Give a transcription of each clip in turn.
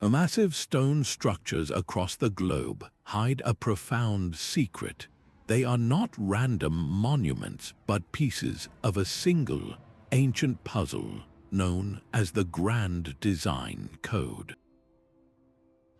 Massive stone structures across the globe hide a profound secret. They are not random monuments, but pieces of a single, ancient puzzle known as the Grand Design Code.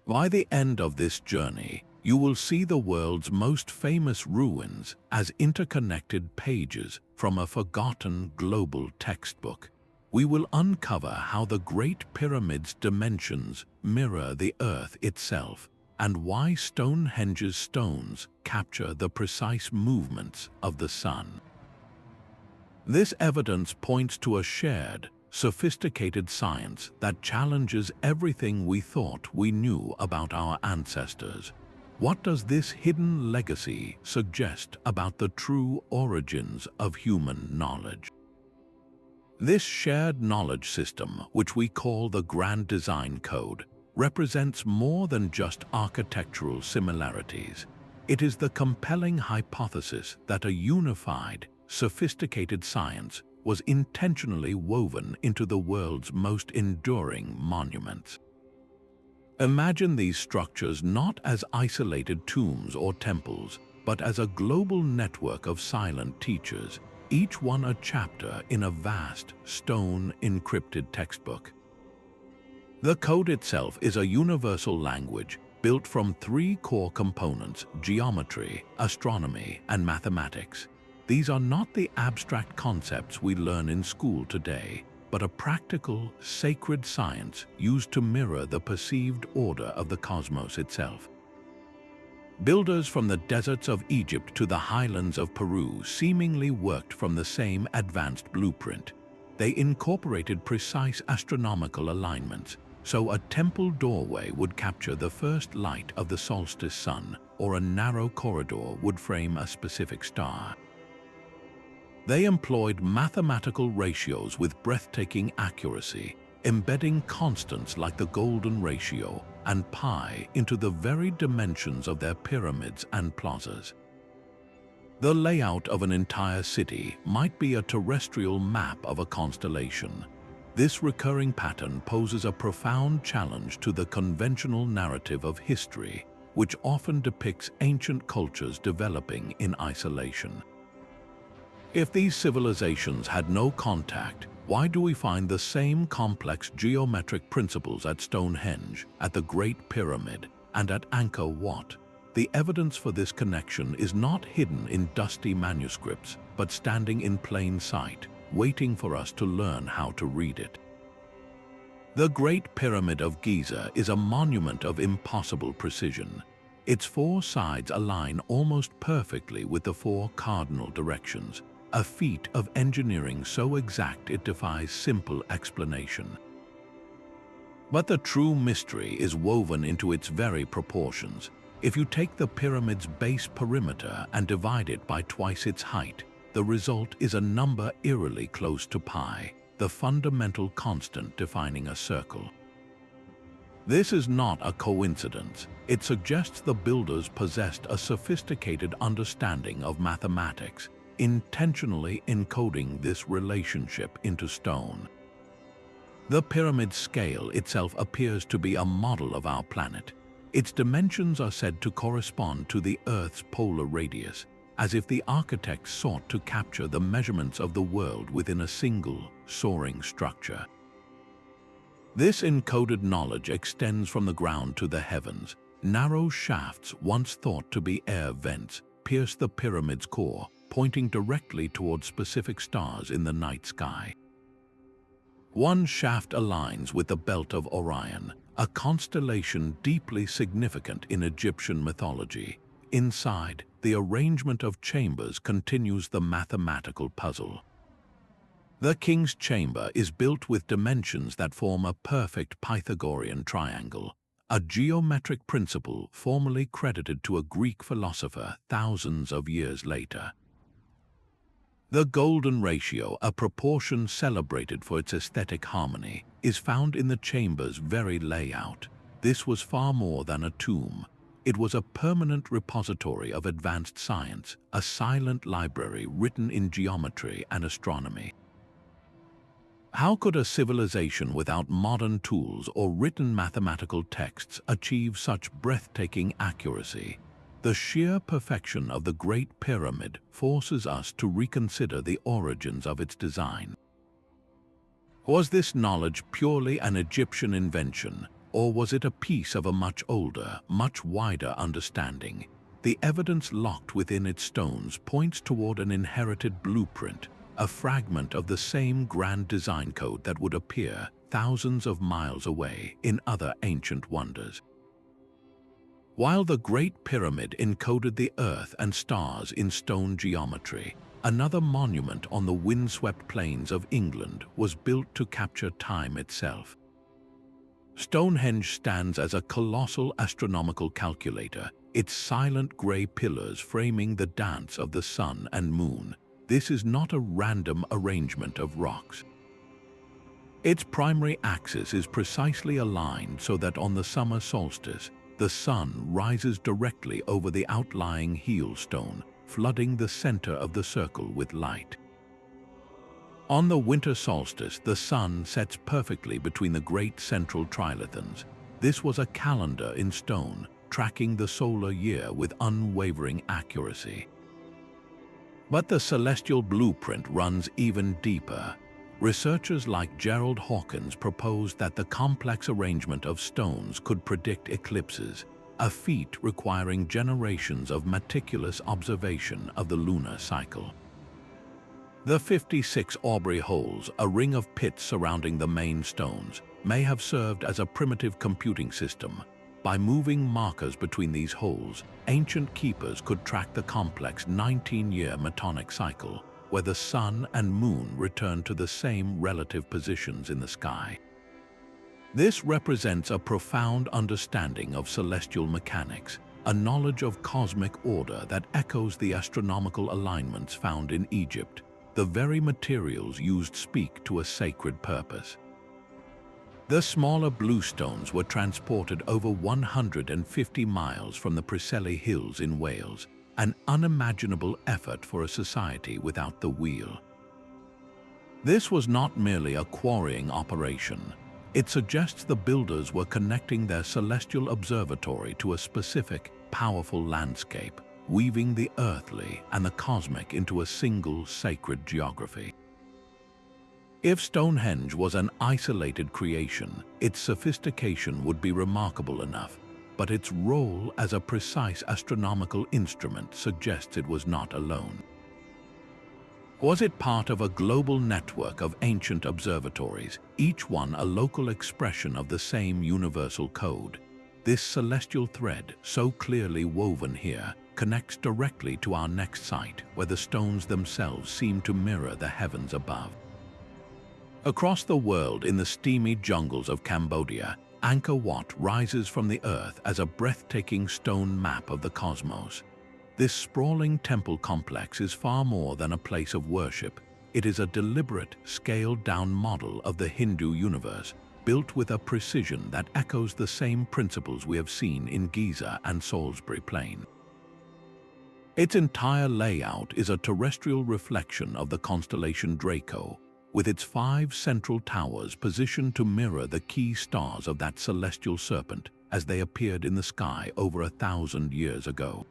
By the end of this journey, you will see the world's most famous ruins as interconnected pages from a forgotten global textbook. We will uncover how the Great Pyramid's dimensions mirror the Earth itself, and why Stonehenge's stones capture the precise movements of the sun. This evidence points to a shared, sophisticated science that challenges everything we thought we knew about our ancestors. What does this hidden legacy suggest about the true origins of human knowledge? This shared knowledge system, which we call the Grand Design Code, represents more than just architectural similarities. It is the compelling hypothesis that a unified, sophisticated science was intentionally woven into the world's most enduring monuments. Imagine these structures not as isolated tombs or temples, but as a global network of silent teachers, each one a chapter in a vast, stone-encrypted textbook. The code itself is a universal language built from three core components: geometry, astronomy, and mathematics. These are not the abstract concepts we learn in school today, but a practical, sacred science used to mirror the perceived order of the cosmos itself. Builders from the deserts of Egypt to the highlands of Peru seemingly worked from the same advanced blueprint. They incorporated precise astronomical alignments, so a temple doorway would capture the first light of the solstice sun, or a narrow corridor would frame a specific star. They employed mathematical ratios with breathtaking accuracy, embedding constants like the golden ratio and pi into the very dimensions of their pyramids and plazas. The layout of an entire city might be a terrestrial map of a constellation. This recurring pattern poses a profound challenge to the conventional narrative of history, which often depicts ancient cultures developing in isolation. If these civilizations had no contact, why do we find the same complex geometric principles at Stonehenge, at the Great Pyramid, and at Angkor Wat? The evidence for this connection is not hidden in dusty manuscripts, but standing in plain sight, waiting for us to learn how to read it. The Great Pyramid of Giza is a monument of impossible precision. Its four sides align almost perfectly with the four cardinal directions, a feat of engineering so exact it defies simple explanation. But the true mystery is woven into its very proportions. If you take the pyramid's base perimeter and divide it by twice its height, the result is a number eerily close to pi, the fundamental constant defining a circle. This is not a coincidence. It suggests the builders possessed a sophisticated understanding of mathematics, intentionally encoding this relationship into stone. The pyramid's scale itself appears to be a model of our planet. Its dimensions are said to correspond to the Earth's polar radius, as if the architects sought to capture the measurements of the world within a single, soaring structure. This encoded knowledge extends from the ground to the heavens. Narrow shafts, once thought to be air vents, pierce the pyramid's core, pointing directly toward specific stars in the night sky. One shaft aligns with the belt of Orion, a constellation deeply significant in Egyptian mythology. Inside, the arrangement of chambers continues the mathematical puzzle. The king's chamber is built with dimensions that form a perfect Pythagorean triangle, a geometric principle formerly credited to a Greek philosopher thousands of years later. The golden ratio, a proportion celebrated for its aesthetic harmony, is found in the chamber's very layout. This was far more than a tomb. It was a permanent repository of advanced science, a silent library written in geometry and astronomy. How could a civilization without modern tools or written mathematical texts achieve such breathtaking accuracy? The sheer perfection of the Great Pyramid forces us to reconsider the origins of its design. Was this knowledge purely an Egyptian invention, or was it a piece of a much older, much wider understanding? The evidence locked within its stones points toward an inherited blueprint, a fragment of the same grand design code that would appear thousands of miles away in other ancient wonders. While the Great Pyramid encoded the earth and stars in stone geometry, another monument on the windswept plains of England was built to capture time itself. Stonehenge stands as a colossal astronomical calculator, its silent grey pillars framing the dance of the sun and moon. This is not a random arrangement of rocks. Its primary axis is precisely aligned so that on the summer solstice, the sun rises directly over the outlying heel stone, flooding the center of the circle with light. On the winter solstice, the sun sets perfectly between the great central trilithons. This was a calendar in stone, tracking the solar year with unwavering accuracy. But the celestial blueprint runs even deeper. Researchers like Gerald Hawkins proposed that the complex arrangement of stones could predict eclipses, a feat requiring generations of meticulous observation of the lunar cycle. The 56 Aubrey holes, a ring of pits surrounding the main stones, may have served as a primitive computing system. By moving markers between these holes, ancient keepers could track the complex 19-year metonic cycle, where the sun and moon return to the same relative positions in the sky. This represents a profound understanding of celestial mechanics, a knowledge of cosmic order that echoes the astronomical alignments found in Egypt. The very materials used speak to a sacred purpose. The smaller bluestones were transported over 150 miles from the Preseli Hills in Wales, an unimaginable effort for a society without the wheel. This was not merely a quarrying operation. It suggests the builders were connecting their celestial observatory to a specific, powerful landscape, weaving the earthly and the cosmic into a single sacred geography. If Stonehenge was an isolated creation, its sophistication would be remarkable enough, but its role as a precise astronomical instrument suggests it was not alone. Was it part of a global network of ancient observatories, each one a local expression of the same universal code? This celestial thread, so clearly woven here, connects directly to our next site, where the stones themselves seem to mirror the heavens above. Across the world, in the steamy jungles of Cambodia, Angkor Wat rises from the earth as a breathtaking stone map of the cosmos. This sprawling temple complex is far more than a place of worship. It is a deliberate, scaled-down model of the Hindu universe, built with a precision that echoes the same principles we have seen in Giza and Salisbury Plain. Its entire layout is a terrestrial reflection of the constellation Draco, with its 5 central towers positioned to mirror the key stars of that celestial serpent as they appeared in the sky over 1,000 years ago.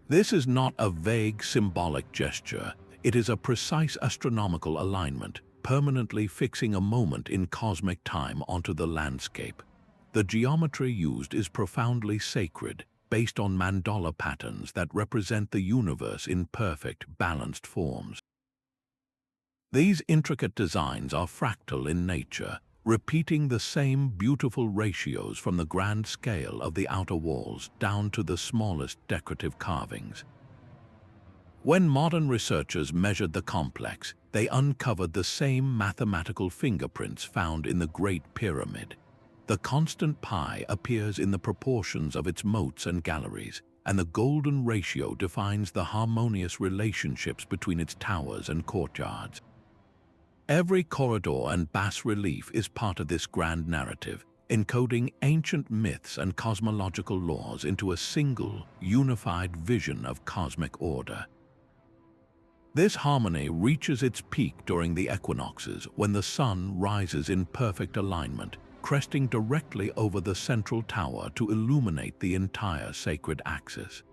This is not a vague symbolic gesture, it is a precise astronomical alignment, permanently fixing a moment in cosmic time onto the landscape. The geometry used is profoundly sacred, based on mandala patterns that represent the universe in perfect, balanced forms. These intricate designs are fractal in nature, repeating the same beautiful ratios from the grand scale of the outer walls down to the smallest decorative carvings. When modern researchers measured the complex, they uncovered the same mathematical fingerprints found in the Great Pyramid. The constant pi appears in the proportions of its moats and galleries, and the golden ratio defines the harmonious relationships between its towers and courtyards. Every corridor and bas-relief is part of this grand narrative, encoding ancient myths and cosmological laws into a single, unified vision of cosmic order. This harmony reaches its peak during the equinoxes when the sun rises in perfect alignment, cresting directly over the central tower to illuminate the entire sacred axis.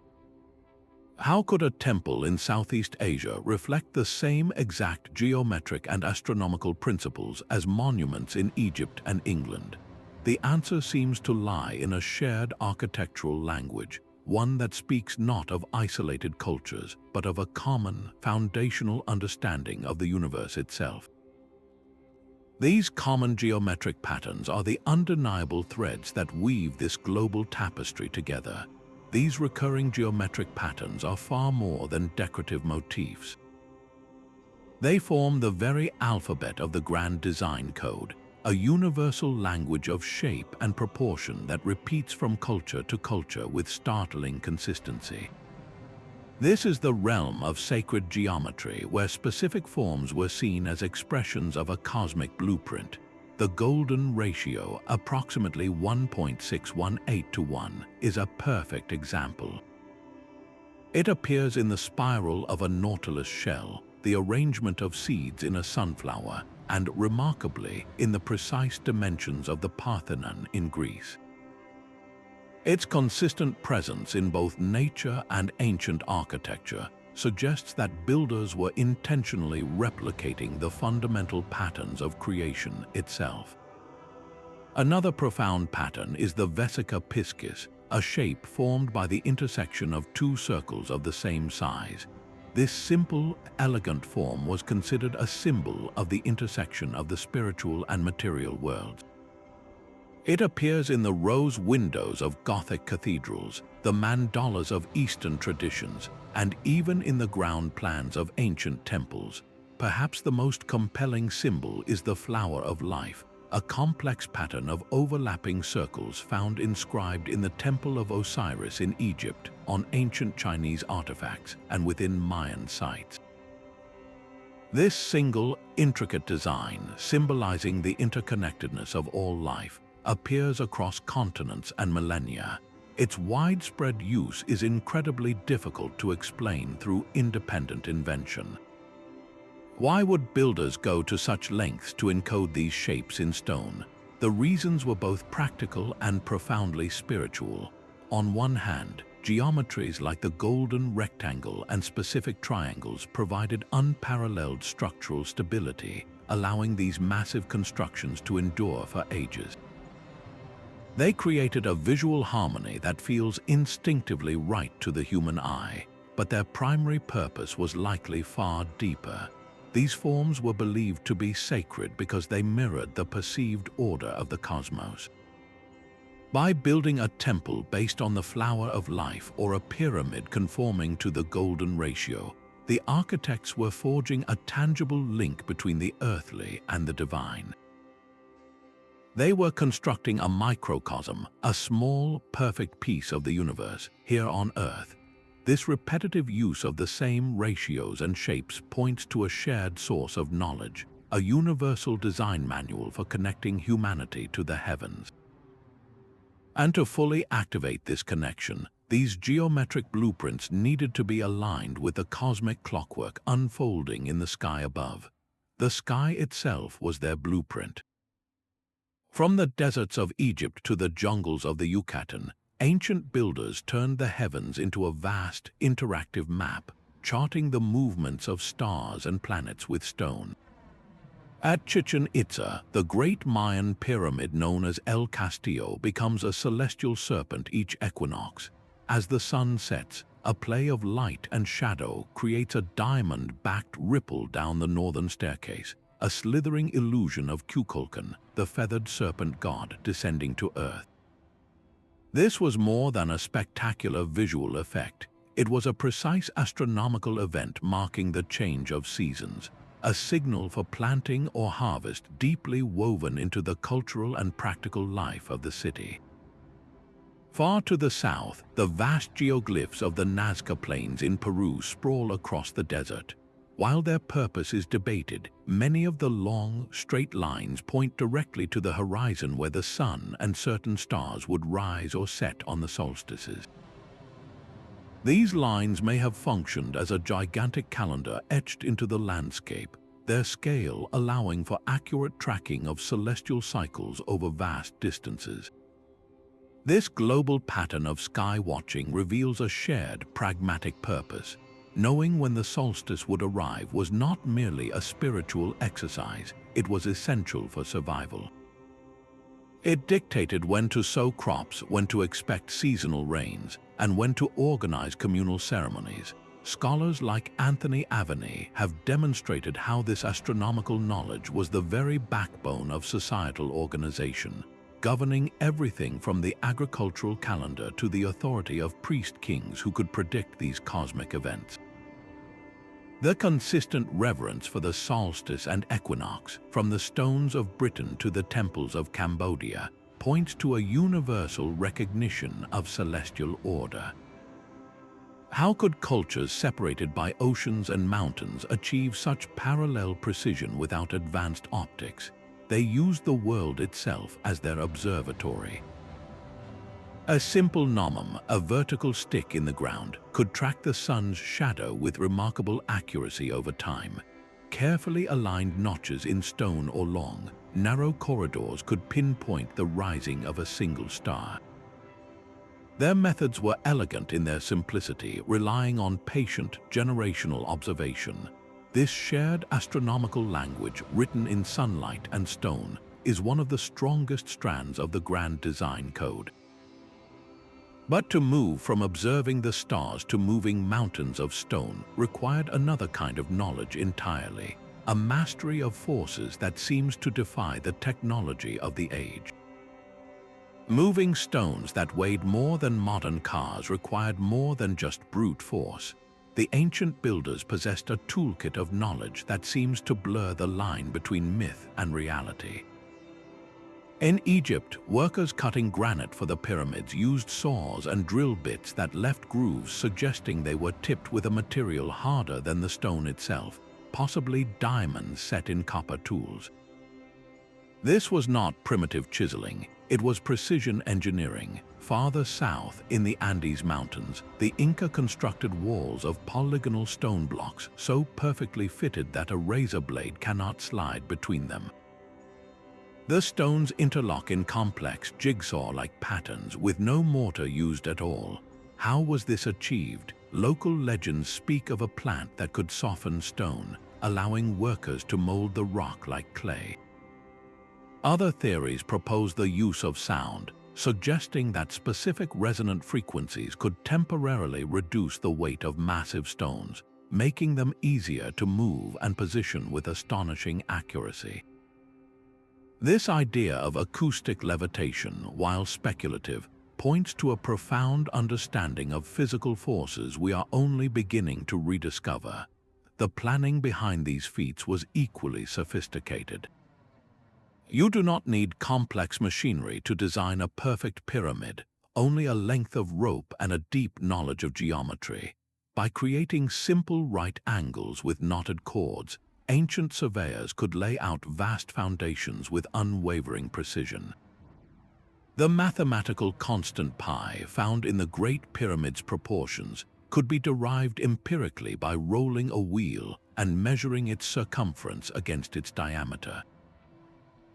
How could a temple in Southeast Asia reflect the same exact geometric and astronomical principles as monuments in Egypt and England? The answer seems to lie in a shared architectural language, one that speaks not of isolated cultures, but of a common, foundational understanding of the universe itself. These common geometric patterns are the undeniable threads that weave this global tapestry together. These recurring geometric patterns are far more than decorative motifs. They form the very alphabet of the grand design code, a universal language of shape and proportion that repeats from culture to culture with startling consistency. This is the realm of sacred geometry, where specific forms were seen as expressions of a cosmic blueprint. The golden ratio, approximately 1.618 to 1, is a perfect example. It appears in the spiral of a nautilus shell, the arrangement of seeds in a sunflower, and remarkably, in the precise dimensions of the Parthenon in Greece. Its consistent presence in both nature and ancient architecture suggests that builders were intentionally replicating the fundamental patterns of creation itself. Another profound pattern is the vesica piscis, a shape formed by the intersection of two circles of the same size. This simple, elegant form was considered a symbol of the intersection of the spiritual and material worlds. It appears in the rose windows of Gothic cathedrals, the mandalas of Eastern traditions, and even in the ground plans of ancient temples. Perhaps the most compelling symbol is the flower of life, a complex pattern of overlapping circles found inscribed in the Temple of Osiris in Egypt, on ancient Chinese artifacts, and within Mayan sites. This single, intricate design, symbolizing the interconnectedness of all life, appears across continents and millennia. Its widespread use is incredibly difficult to explain through independent invention. Why would builders go to such lengths to encode these shapes in stone? The reasons were both practical and profoundly spiritual. On one hand, geometries like the golden rectangle and specific triangles provided unparalleled structural stability, allowing these massive constructions to endure for ages. They created a visual harmony that feels instinctively right to the human eye, but their primary purpose was likely far deeper. These forms were believed to be sacred because they mirrored the perceived order of the cosmos. By building a temple based on the flower of life or a pyramid conforming to the golden ratio, the architects were forging a tangible link between the earthly and the divine. They were constructing a microcosm, a small, perfect piece of the universe, here on Earth. This repetitive use of the same ratios and shapes points to a shared source of knowledge, a universal design manual for connecting humanity to the heavens. And to fully activate this connection, these geometric blueprints needed to be aligned with the cosmic clockwork unfolding in the sky above. The sky itself was their blueprint. From the deserts of Egypt to the jungles of the Yucatan, ancient builders turned the heavens into a vast, interactive map, charting the movements of stars and planets with stone. At Chichen Itza, the great Mayan pyramid known as El Castillo becomes a celestial serpent each equinox. As the sun sets, a play of light and shadow creates a diamond-backed ripple down the northern staircase, a slithering illusion of Kukulkan, the feathered serpent god descending to Earth. This was more than a spectacular visual effect. It was a precise astronomical event marking the change of seasons, a signal for planting or harvest deeply woven into the cultural and practical life of the city. Far to the south, the vast geoglyphs of the Nazca Plains in Peru sprawl across the desert. While their purpose is debated, many of the long, straight lines point directly to the horizon where the sun and certain stars would rise or set on the solstices. These lines may have functioned as a gigantic calendar etched into the landscape, their scale allowing for accurate tracking of celestial cycles over vast distances. This global pattern of sky watching reveals a shared, pragmatic purpose. Knowing when the solstice would arrive was not merely a spiritual exercise, it was essential for survival. It dictated when to sow crops, when to expect seasonal rains, and when to organize communal ceremonies. Scholars like Anthony Aveney have demonstrated how this astronomical knowledge was the very backbone of societal organization, governing everything from the agricultural calendar to the authority of priest-kings who could predict these cosmic events. The consistent reverence for the solstice and equinox, from the stones of Britain to the temples of Cambodia, points to a universal recognition of celestial order. How could cultures separated by oceans and mountains achieve such parallel precision without advanced optics? They used the world itself as their observatory. A simple gnomon, a vertical stick in the ground, could track the sun's shadow with remarkable accuracy over time. Carefully aligned notches in stone or long, narrow corridors could pinpoint the rising of a single star. Their methods were elegant in their simplicity, relying on patient, generational observation. This shared astronomical language, written in sunlight and stone, is one of the strongest strands of the grand design code. But to move from observing the stars to moving mountains of stone required another kind of knowledge entirely, a mastery of forces that seems to defy the technology of the age. Moving stones that weighed more than modern cars required more than just brute force. The ancient builders possessed a toolkit of knowledge that seems to blur the line between myth and reality. In Egypt, workers cutting granite for the pyramids used saws and drill bits that left grooves, suggesting they were tipped with a material harder than the stone itself, possibly diamonds set in copper tools. This was not primitive chiseling, it was precision engineering. Farther south, in the Andes Mountains, the Inca constructed walls of polygonal stone blocks so perfectly fitted that a razor blade cannot slide between them. The stones interlock in complex, jigsaw-like patterns with no mortar used at all. How was this achieved? Local legends speak of a plant that could soften stone, allowing workers to mold the rock like clay. Other theories propose the use of sound, suggesting that specific resonant frequencies could temporarily reduce the weight of massive stones, making them easier to move and position with astonishing accuracy. This idea of acoustic levitation, while speculative, points to a profound understanding of physical forces we are only beginning to rediscover. The planning behind these feats was equally sophisticated. You do not need complex machinery to design a perfect pyramid, only a length of rope and a deep knowledge of geometry. By creating simple right angles with knotted chords, ancient surveyors could lay out vast foundations with unwavering precision. The mathematical constant pi found in the Great Pyramid's proportions could be derived empirically by rolling a wheel and measuring its circumference against its diameter.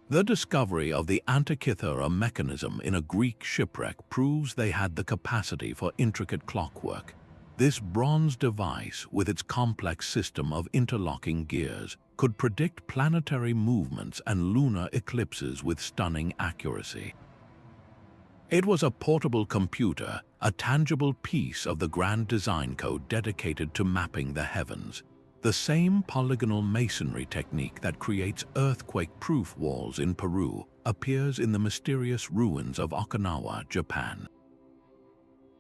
The discovery of the Antikythera mechanism in a Greek shipwreck proves they had the capacity for intricate clockwork. This bronze device, with its complex system of interlocking gears, could predict planetary movements and lunar eclipses with stunning accuracy. It was a portable computer, a tangible piece of the grand design code dedicated to mapping the heavens. The same polygonal masonry technique that creates earthquake-proof walls in Peru appears in the mysterious ruins of Okinawa, Japan.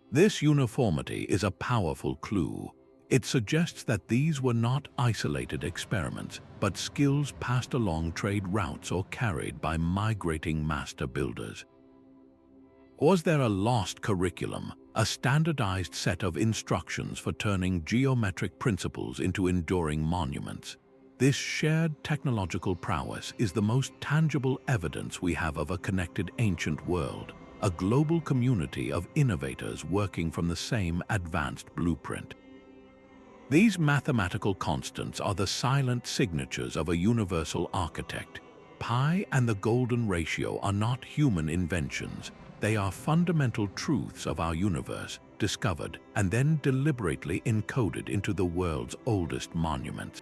This uniformity is a powerful clue. It suggests that these were not isolated experiments, but skills passed along trade routes or carried by migrating master builders. Was there a lost curriculum, a standardized set of instructions for turning geometric principles into enduring monuments? This shared technological prowess is the most tangible evidence we have of a connected ancient world, a global community of innovators working from the same advanced blueprint. These mathematical constants are the silent signatures of a universal architect. Pi and the golden ratio are not human inventions. They are fundamental truths of our universe, discovered and then deliberately encoded into the world's oldest monuments.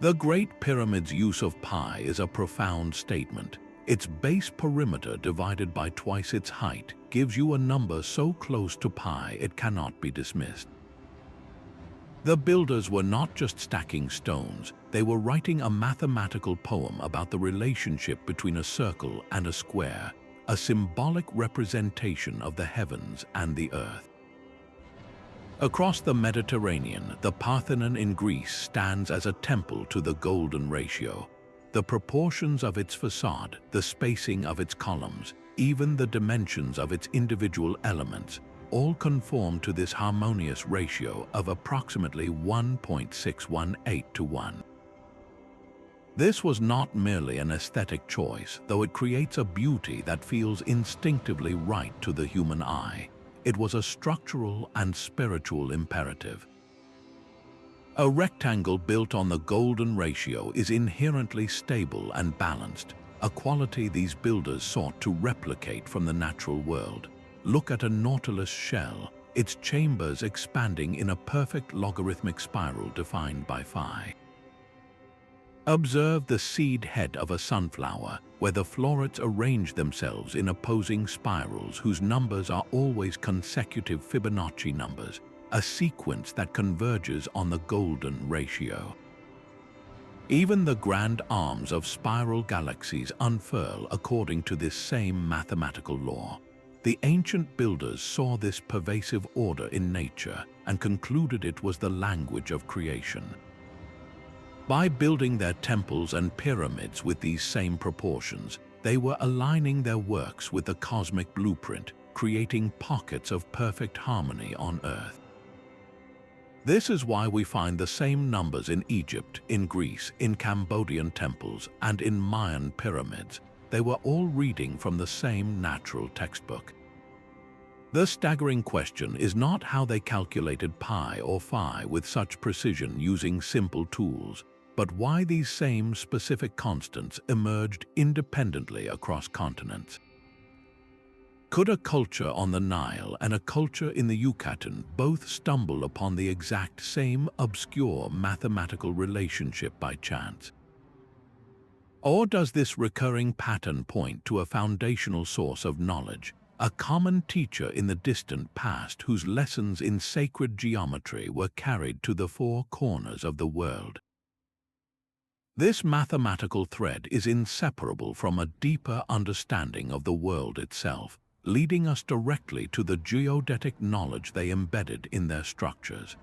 The Great Pyramid's use of pi is a profound statement. Its base perimeter divided by twice its height gives you a number so close to pi it cannot be dismissed. The builders were not just stacking stones, they were writing a mathematical poem about the relationship between a circle and a square, a symbolic representation of the heavens and the earth. Across the Mediterranean, the Parthenon in Greece stands as a temple to the golden ratio. The proportions of its facade, the spacing of its columns, even the dimensions of its individual elements, all conform to this harmonious ratio of approximately 1.618 to 1. This was not merely an aesthetic choice, though it creates a beauty that feels instinctively right to the human eye. It was a structural and spiritual imperative. A rectangle built on the golden ratio is inherently stable and balanced, a quality these builders sought to replicate from the natural world. Look at a nautilus shell, its chambers expanding in a perfect logarithmic spiral defined by phi. Observe the seed head of a sunflower, where the florets arrange themselves in opposing spirals whose numbers are always consecutive Fibonacci numbers, a sequence that converges on the golden ratio. Even the grand arms of spiral galaxies unfurl according to this same mathematical law. The ancient builders saw this pervasive order in nature and concluded it was the language of creation. By building their temples and pyramids with these same proportions, they were aligning their works with the cosmic blueprint, creating pockets of perfect harmony on Earth. This is why we find the same numbers in Egypt, in Greece, in Cambodian temples, and in Mayan pyramids. They were all reading from the same natural textbook. The staggering question is not how they calculated pi or phi with such precision using simple tools, but why these same specific constants emerged independently across continents. Could a culture on the Nile and a culture in the Yucatan both stumble upon the exact same obscure mathematical relationship by chance? Or does this recurring pattern point to a foundational source of knowledge, a common teacher in the distant past whose lessons in sacred geometry were carried to the four corners of the world? This mathematical thread is inseparable from a deeper understanding of the world itself, leading us directly to the geodetic knowledge they embedded in their structures.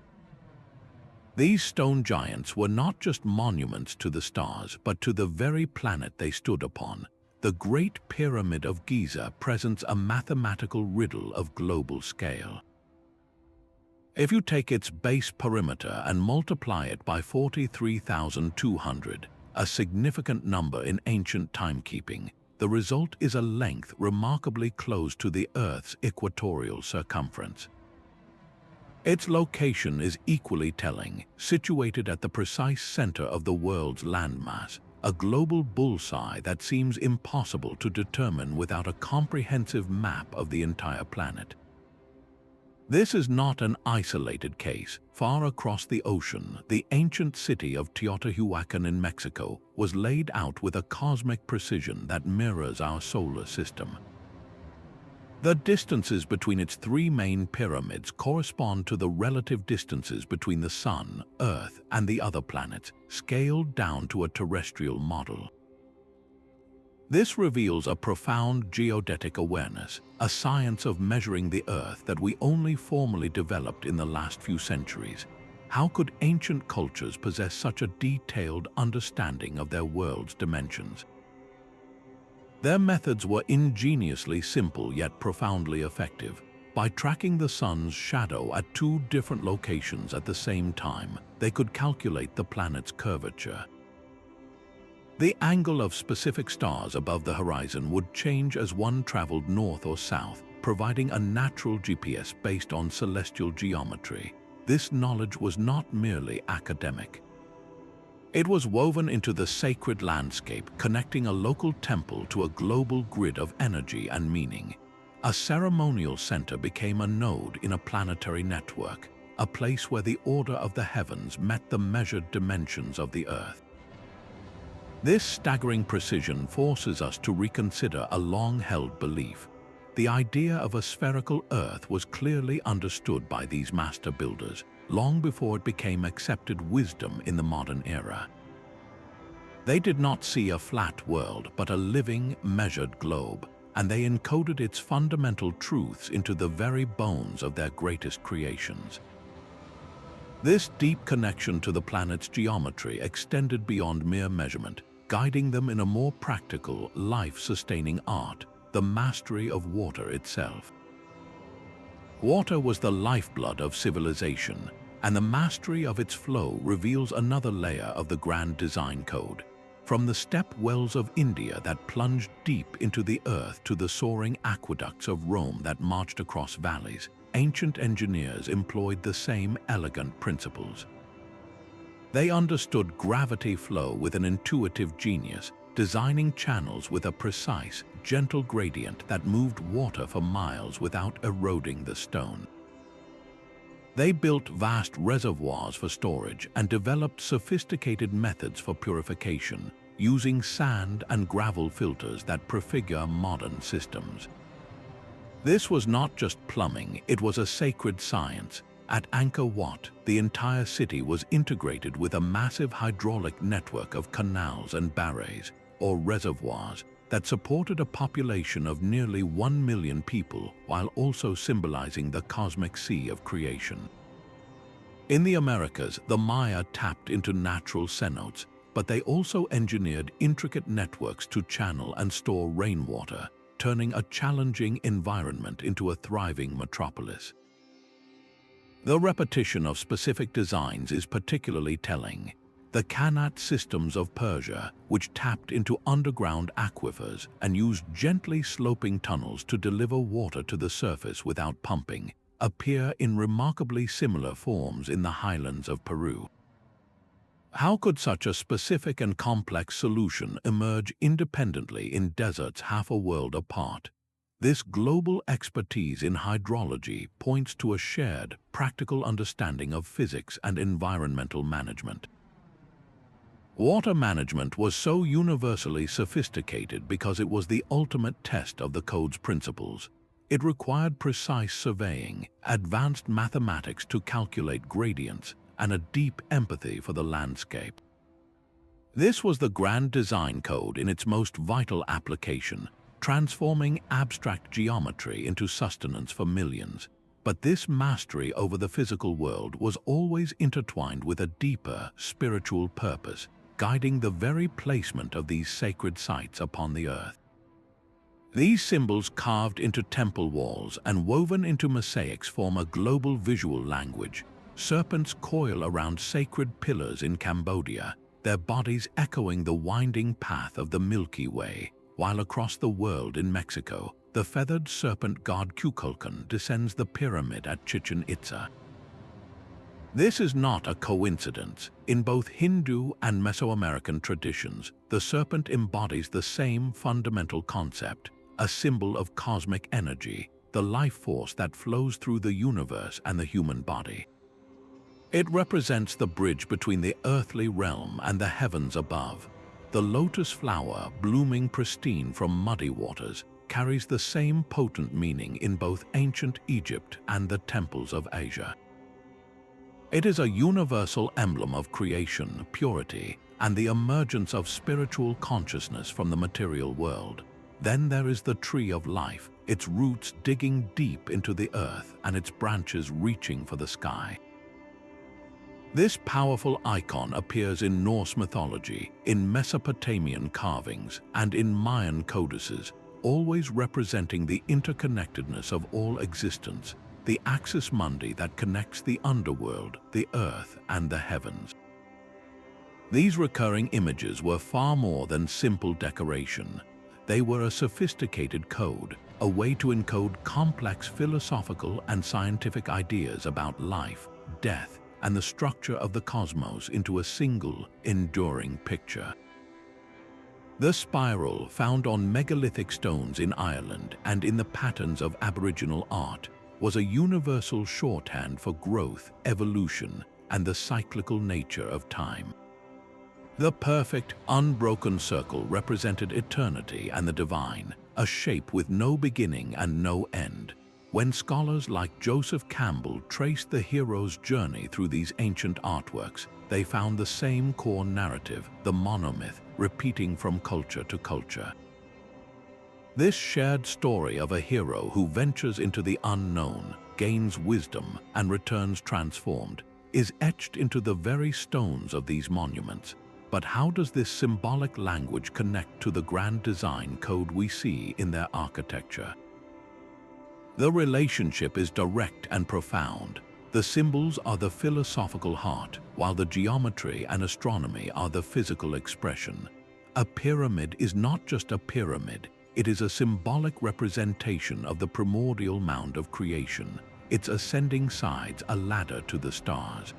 These stone giants were not just monuments to the stars, but to the very planet they stood upon. The Great Pyramid of Giza presents a mathematical riddle of global scale. If you take its base perimeter and multiply it by 43,200, a significant number in ancient timekeeping, the result is a length remarkably close to the Earth's equatorial circumference. Its location is equally telling, situated at the precise center of the world's landmass, a global bullseye that seems impossible to determine without a comprehensive map of the entire planet. This is not an isolated case. Far across the ocean, the ancient city of Teotihuacan in Mexico was laid out with a cosmic precision that mirrors our solar system. The distances between its three main pyramids correspond to the relative distances between the Sun, Earth, and the other planets, scaled down to a terrestrial model. This reveals a profound geodetic awareness, a science of measuring the Earth that we only formally developed in the last few centuries. How could ancient cultures possess such a detailed understanding of their world's dimensions? Their methods were ingeniously simple yet profoundly effective. By tracking the sun's shadow at two different locations at the same time, they could calculate the planet's curvature. The angle of specific stars above the horizon would change as one traveled north or south, providing a natural GPS based on celestial geometry. This knowledge was not merely academic. It was woven into the sacred landscape, connecting a local temple to a global grid of energy and meaning. A ceremonial center became a node in a planetary network, a place where the order of the heavens met the measured dimensions of the earth. This staggering precision forces us to reconsider a long-held belief. The idea of a spherical Earth was clearly understood by these master builders, long before it became accepted wisdom in the modern era. They did not see a flat world, but a living, measured globe, and they encoded its fundamental truths into the very bones of their greatest creations. This deep connection to the planet's geometry extended beyond mere measurement, guiding them in a more practical, life-sustaining art, the mastery of water itself. Water was the lifeblood of civilization, and the mastery of its flow reveals another layer of the grand design code. From the step wells of India that plunged deep into the earth to the soaring aqueducts of Rome that marched across valleys, ancient engineers employed the same elegant principles. They understood gravity flow with an intuitive genius, designing channels with a precise, gentle gradient that moved water for miles without eroding the stone. They built vast reservoirs for storage and developed sophisticated methods for purification, using sand and gravel filters that prefigure modern systems. This was not just plumbing, it was a sacred science. At Angkor Wat, the entire city was integrated with a massive hydraulic network of canals and barrays, or reservoirs, that supported a population of nearly 1 million people while also symbolizing the cosmic sea of creation. In the Americas, the Maya tapped into natural cenotes, but they also engineered intricate networks to channel and store rainwater, turning a challenging environment into a thriving metropolis. The repetition of specific designs is particularly telling. The Qanat systems of Persia, which tapped into underground aquifers and used gently sloping tunnels to deliver water to the surface without pumping, appear in remarkably similar forms in the highlands of Peru. How could such a specific and complex solution emerge independently in deserts half a world apart? This global expertise in hydrology points to a shared, practical understanding of physics and environmental management. Water management was so universally sophisticated because it was the ultimate test of the code's principles. It required precise surveying, advanced mathematics to calculate gradients, and a deep empathy for the landscape. This was the grand design code in its most vital application, transforming abstract geometry into sustenance for millions. But this mastery over the physical world was always intertwined with a deeper, spiritual purpose, guiding the very placement of these sacred sites upon the earth. These symbols carved into temple walls and woven into mosaics form a global visual language. Serpents coil around sacred pillars in Cambodia, their bodies echoing the winding path of the Milky Way, while across the world in Mexico, the feathered serpent god Kukulkan descends the pyramid at Chichen Itza. This is not a coincidence. In both Hindu and Mesoamerican traditions, the serpent embodies the same fundamental concept, a symbol of cosmic energy, the life force that flows through the universe and the human body. It represents the bridge between the earthly realm and the heavens above. The lotus flower, blooming pristine from muddy waters, carries the same potent meaning in both ancient Egypt and the temples of Asia. It is a universal emblem of creation, purity, and the emergence of spiritual consciousness from the material world. Then there is the tree of life, its roots digging deep into the earth and its branches reaching for the sky. This powerful icon appears in Norse mythology, in Mesopotamian carvings, and in Mayan codices, always representing the interconnectedness of all existence, the axis mundi that connects the underworld, the earth, and the heavens. These recurring images were far more than simple decoration. They were a sophisticated code, a way to encode complex philosophical and scientific ideas about life, death, and the structure of the cosmos into a single, enduring picture. The spiral, found on megalithic stones in Ireland and in the patterns of Aboriginal art, was a universal shorthand for growth, evolution, and the cyclical nature of time. The perfect, unbroken circle represented eternity and the divine, a shape with no beginning and no end. When scholars like Joseph Campbell traced the hero's journey through these ancient artworks, they found the same core narrative, the monomyth, repeating from culture to culture. This shared story of a hero who ventures into the unknown, gains wisdom, and returns transformed, is etched into the very stones of these monuments. But how does this symbolic language connect to the grand design code we see in their architecture? The relationship is direct and profound. The symbols are the philosophical heart, while the geometry and astronomy are the physical expression. A pyramid is not just a pyramid, it is a symbolic representation of the primordial mound of creation, its ascending sides a ladder to the stars.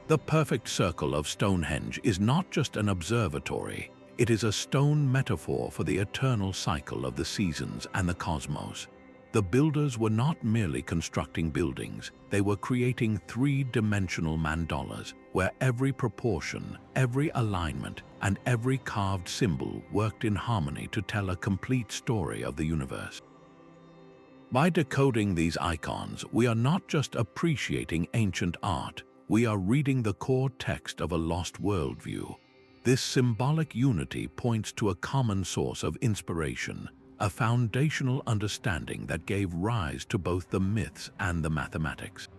The perfect circle of Stonehenge is not just an observatory, it is a stone metaphor for the eternal cycle of the seasons and the cosmos. The builders were not merely constructing buildings, they were creating three-dimensional mandalas, where every proportion, every alignment, and every carved symbol worked in harmony to tell a complete story of the universe. By decoding these icons, we are not just appreciating ancient art, we are reading the core text of a lost worldview. This symbolic unity points to a common source of inspiration, a foundational understanding that gave rise to both the myths and the mathematics.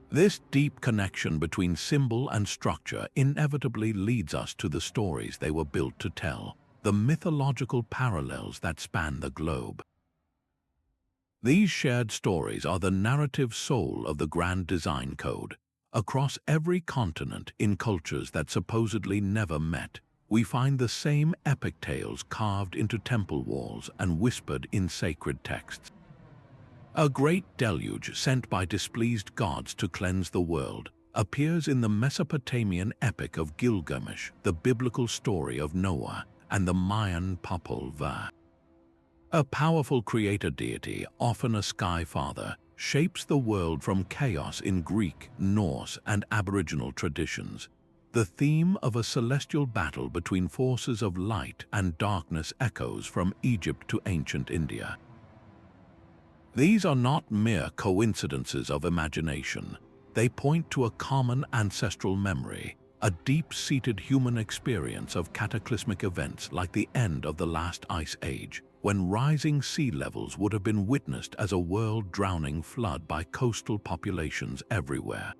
This deep connection between symbol and structure inevitably leads us to the stories they were built to tell, the mythological parallels that span the globe. These shared stories are the narrative soul of the grand design code. Across every continent, in cultures that supposedly never met, we find the same epic tales carved into temple walls and whispered in sacred texts. A great deluge sent by displeased gods to cleanse the world appears in the Mesopotamian epic of Gilgamesh, the biblical story of Noah, and the Mayan Popol Vuh. A powerful creator deity, often a sky father, shapes the world from chaos in Greek, Norse, and Aboriginal traditions. The theme of a celestial battle between forces of light and darkness echoes from Egypt to ancient India. These are not mere coincidences of imagination. They point to a common ancestral memory, a deep-seated human experience of cataclysmic events like the end of the last ice age, when rising sea levels would have been witnessed as a world-drowning flood by coastal populations everywhere.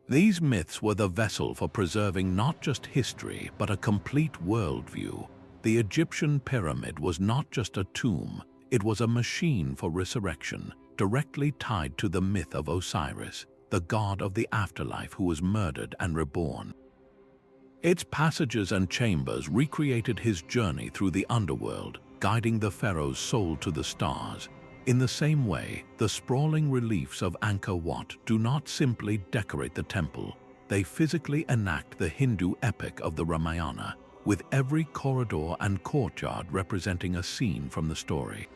These myths were the vessel for preserving not just history, but a complete worldview. The Egyptian pyramid was not just a tomb, it was a machine for resurrection, directly tied to the myth of Osiris, the god of the afterlife who was murdered and reborn. Its passages and chambers recreated his journey through the underworld, guiding the pharaoh's soul to the stars. In the same way, the sprawling reliefs of Angkor Wat do not simply decorate the temple, they physically enact the Hindu epic of the Ramayana, with every corridor and courtyard representing a scene from the story.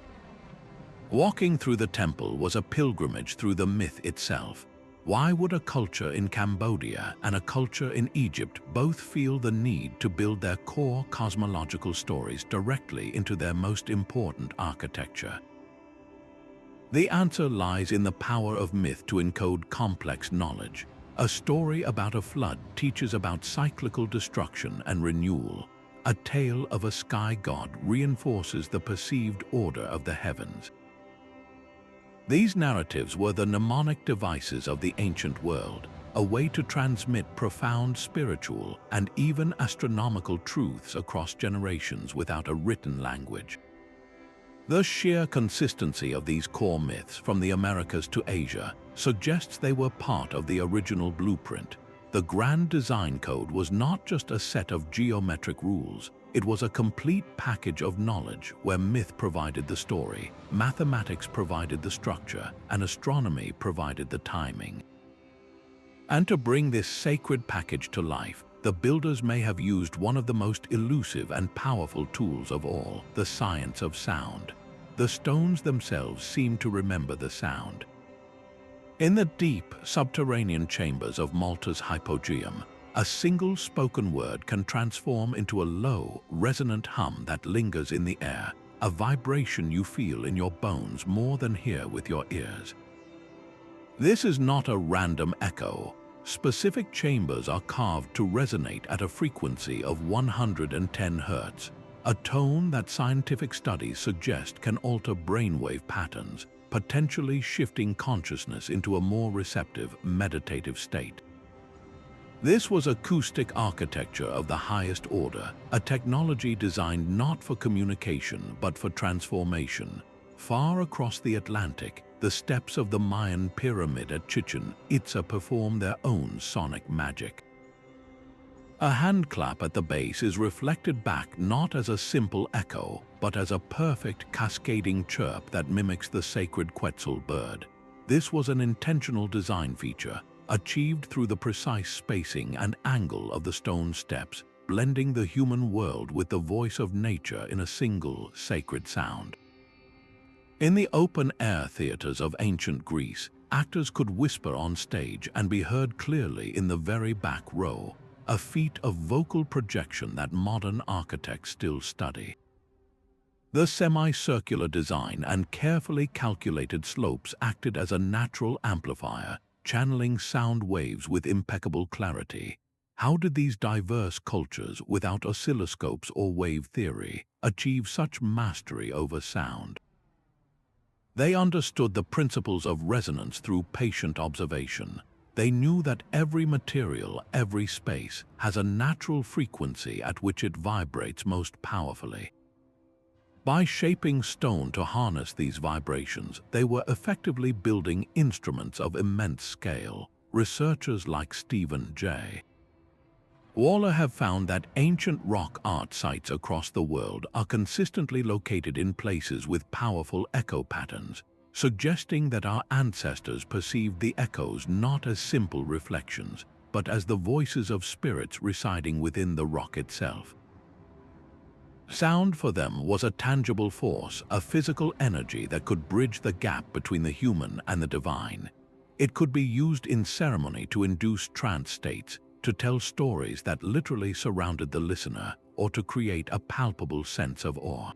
Walking through the temple was a pilgrimage through the myth itself. Why would a culture in Cambodia and a culture in Egypt both feel the need to build their core cosmological stories directly into their most important architecture? The answer lies in the power of myth to encode complex knowledge. A story about a flood teaches about cyclical destruction and renewal. A tale of a sky god reinforces the perceived order of the heavens. These narratives were the mnemonic devices of the ancient world, a way to transmit profound spiritual and even astronomical truths across generations without a written language. The sheer consistency of these core myths from the Americas to Asia suggests they were part of the original blueprint. The Grand Design Code was not just a set of geometric rules. It was a complete package of knowledge where myth provided the story, mathematics provided the structure, and astronomy provided the timing. And to bring this sacred package to life, the builders may have used one of the most elusive and powerful tools of all, the science of sound. The stones themselves seem to remember the sound. In the deep, subterranean chambers of Malta's hypogeum, a single spoken word can transform into a low, resonant hum that lingers in the air, a vibration you feel in your bones more than hear with your ears. This is not a random echo. Specific chambers are carved to resonate at a frequency of 110 Hz, a tone that scientific studies suggest can alter brainwave patterns, potentially shifting consciousness into a more receptive, meditative state. This was acoustic architecture of the highest order, a technology designed not for communication but for transformation. Far across the Atlantic, the steps of the Mayan pyramid at Chichen Itza perform their own sonic magic. A handclap at the base is reflected back not as a simple echo, but as a perfect cascading chirp that mimics the sacred Quetzal bird. This was an intentional design feature, achieved through the precise spacing and angle of the stone steps, blending the human world with the voice of nature in a single sacred sound. In the open-air theaters of ancient Greece, actors could whisper on stage and be heard clearly in the very back row, a feat of vocal projection that modern architects still study. The semicircular design and carefully calculated slopes acted as a natural amplifier, channeling sound waves with impeccable clarity. How did these diverse cultures, without oscilloscopes or wave theory, achieve such mastery over sound? They understood the principles of resonance through patient observation. They knew that every material, every space, has a natural frequency at which it vibrates most powerfully. By shaping stone to harness these vibrations, they were effectively building instruments of immense scale. Researchers like Stephen J. Waller have found that ancient rock art sites across the world are consistently located in places with powerful echo patterns, suggesting that our ancestors perceived the echoes not as simple reflections, but as the voices of spirits residing within the rock itself. Sound for them was a tangible force, a physical energy that could bridge the gap between the human and the divine. It could be used in ceremony to induce trance states, to tell stories that literally surrounded the listener, or to create a palpable sense of awe.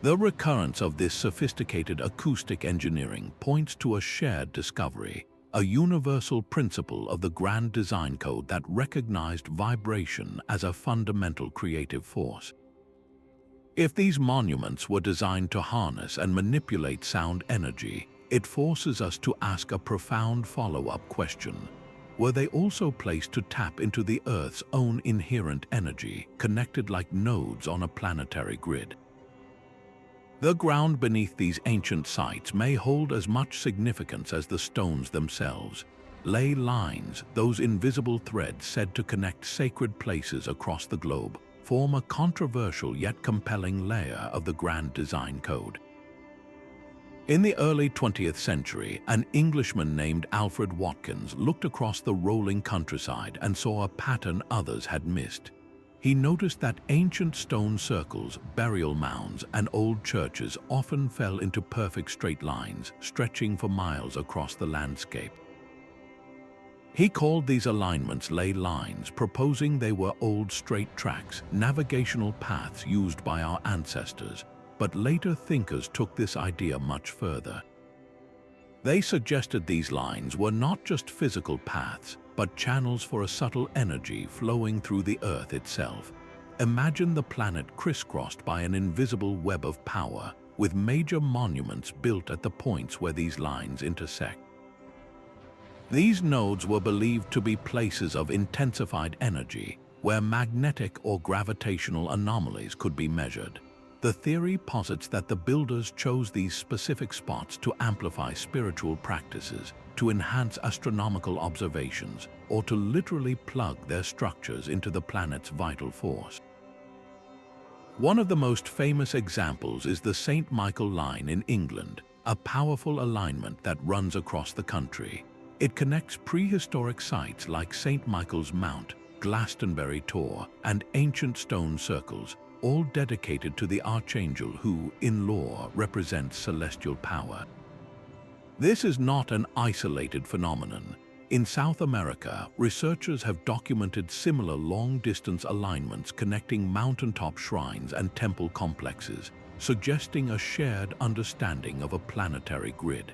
The recurrence of this sophisticated acoustic engineering points to a shared discovery, a universal principle of the Grand Design Code that recognized vibration as a fundamental creative force. If these monuments were designed to harness and manipulate sound energy, it forces us to ask a profound follow-up question. Were they also placed to tap into the Earth's own inherent energy, connected like nodes on a planetary grid? The ground beneath these ancient sites may hold as much significance as the stones themselves. Ley lines, those invisible threads said to connect sacred places across the globe, form a controversial yet compelling layer of the Grand Design Code. In the early 20th century, an Englishman named Alfred Watkins looked across the rolling countryside and saw a pattern others had missed. He noticed that ancient stone circles, burial mounds, and old churches often fell into perfect straight lines, stretching for miles across the landscape. He called these alignments ley lines, proposing they were old straight tracks, navigational paths used by our ancestors. But later thinkers took this idea much further. They suggested these lines were not just physical paths, but channels for a subtle energy flowing through the Earth itself. Imagine the planet crisscrossed by an invisible web of power, with major monuments built at the points where these lines intersect. These nodes were believed to be places of intensified energy, where magnetic or gravitational anomalies could be measured. The theory posits that the builders chose these specific spots to amplify spiritual practices, to enhance astronomical observations, or to literally plug their structures into the planet's vital force. One of the most famous examples is the St. Michael Line in England, a powerful alignment that runs across the country. It connects prehistoric sites like St. Michael's Mount, Glastonbury Tor, and ancient stone circles, all dedicated to the archangel who, in lore, represents celestial power. This is not an isolated phenomenon. In South America, researchers have documented similar long-distance alignments connecting mountaintop shrines and temple complexes, suggesting a shared understanding of a planetary grid.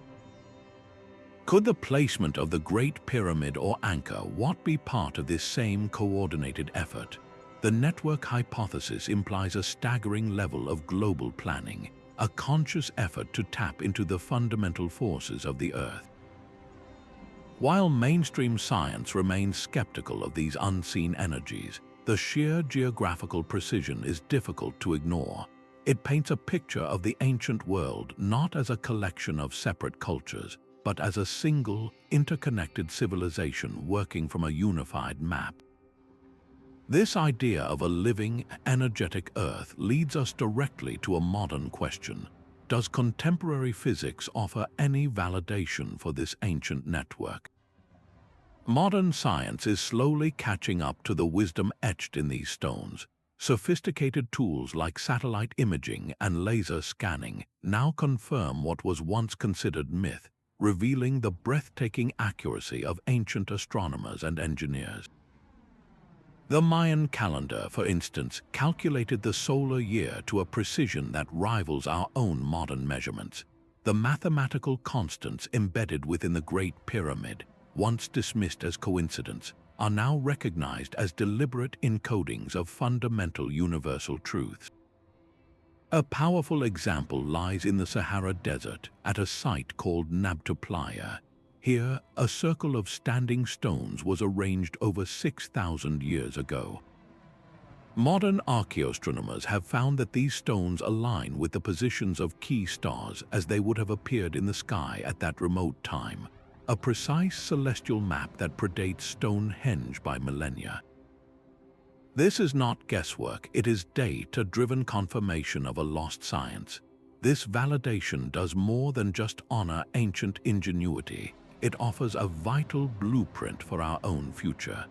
Could the placement of the Great Pyramid or Angkor Wat be part of this same coordinated effort? The network hypothesis implies a staggering level of global planning, a conscious effort to tap into the fundamental forces of the Earth. While mainstream science remains skeptical of these unseen energies, the sheer geographical precision is difficult to ignore. It paints a picture of the ancient world not as a collection of separate cultures, but as a single, interconnected civilization working from a unified map. This idea of a living, energetic Earth leads us directly to a modern question. Does contemporary physics offer any validation for this ancient network? Modern science is slowly catching up to the wisdom etched in these stones. Sophisticated tools like satellite imaging and laser scanning now confirm what was once considered myth, revealing the breathtaking accuracy of ancient astronomers and engineers. The Mayan calendar, for instance, calculated the solar year to a precision that rivals our own modern measurements. The mathematical constants embedded within the Great Pyramid, once dismissed as coincidence, are now recognized as deliberate encodings of fundamental universal truths. A powerful example lies in the Sahara Desert at a site called Nabta Playa. Here, a circle of standing stones was arranged over 6,000 years ago. Modern archaeoastronomers have found that these stones align with the positions of key stars as they would have appeared in the sky at that remote time, a precise celestial map that predates Stonehenge by millennia. This is not guesswork, it is data-driven confirmation of a lost science. This validation does more than just honor ancient ingenuity. It offers a vital blueprint for our own future.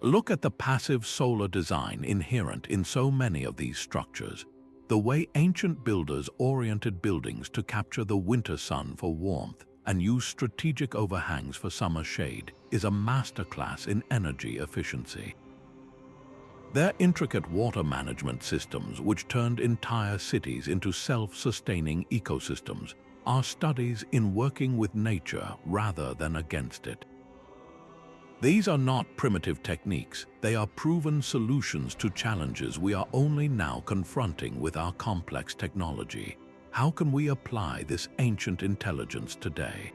Look at the passive solar design inherent in so many of these structures. The way ancient builders oriented buildings to capture the winter sun for warmth and use strategic overhangs for summer shade is a masterclass in energy efficiency. Their intricate water management systems, which turned entire cities into self-sustaining ecosystems, are studies in working with nature rather than against it. These are not primitive techniques, they are proven solutions to challenges we are only now confronting with our complex technology. How can we apply this ancient intelligence today?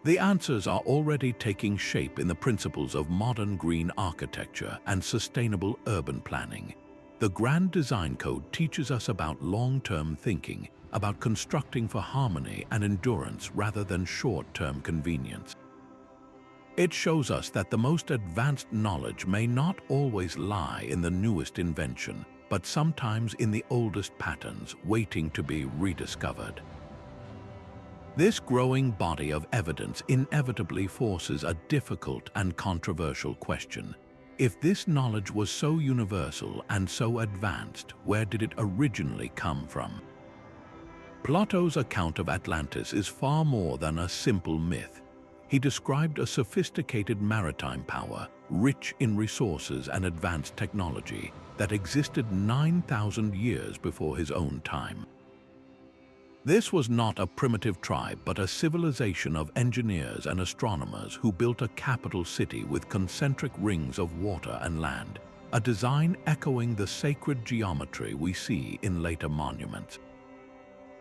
The answers are already taking shape in the principles of modern green architecture and sustainable urban planning. The Grand Design Code teaches us about long-term thinking, about constructing for harmony and endurance rather than short-term convenience. It shows us that the most advanced knowledge may not always lie in the newest invention, but sometimes in the oldest patterns waiting to be rediscovered. This growing body of evidence inevitably forces a difficult and controversial question. If this knowledge was so universal and so advanced, where did it originally come from? Plato's account of Atlantis is far more than a simple myth. He described a sophisticated maritime power, rich in resources and advanced technology, that existed 9,000 years before his own time. This was not a primitive tribe, but a civilization of engineers and astronomers who built a capital city with concentric rings of water and land, a design echoing the sacred geometry we see in later monuments.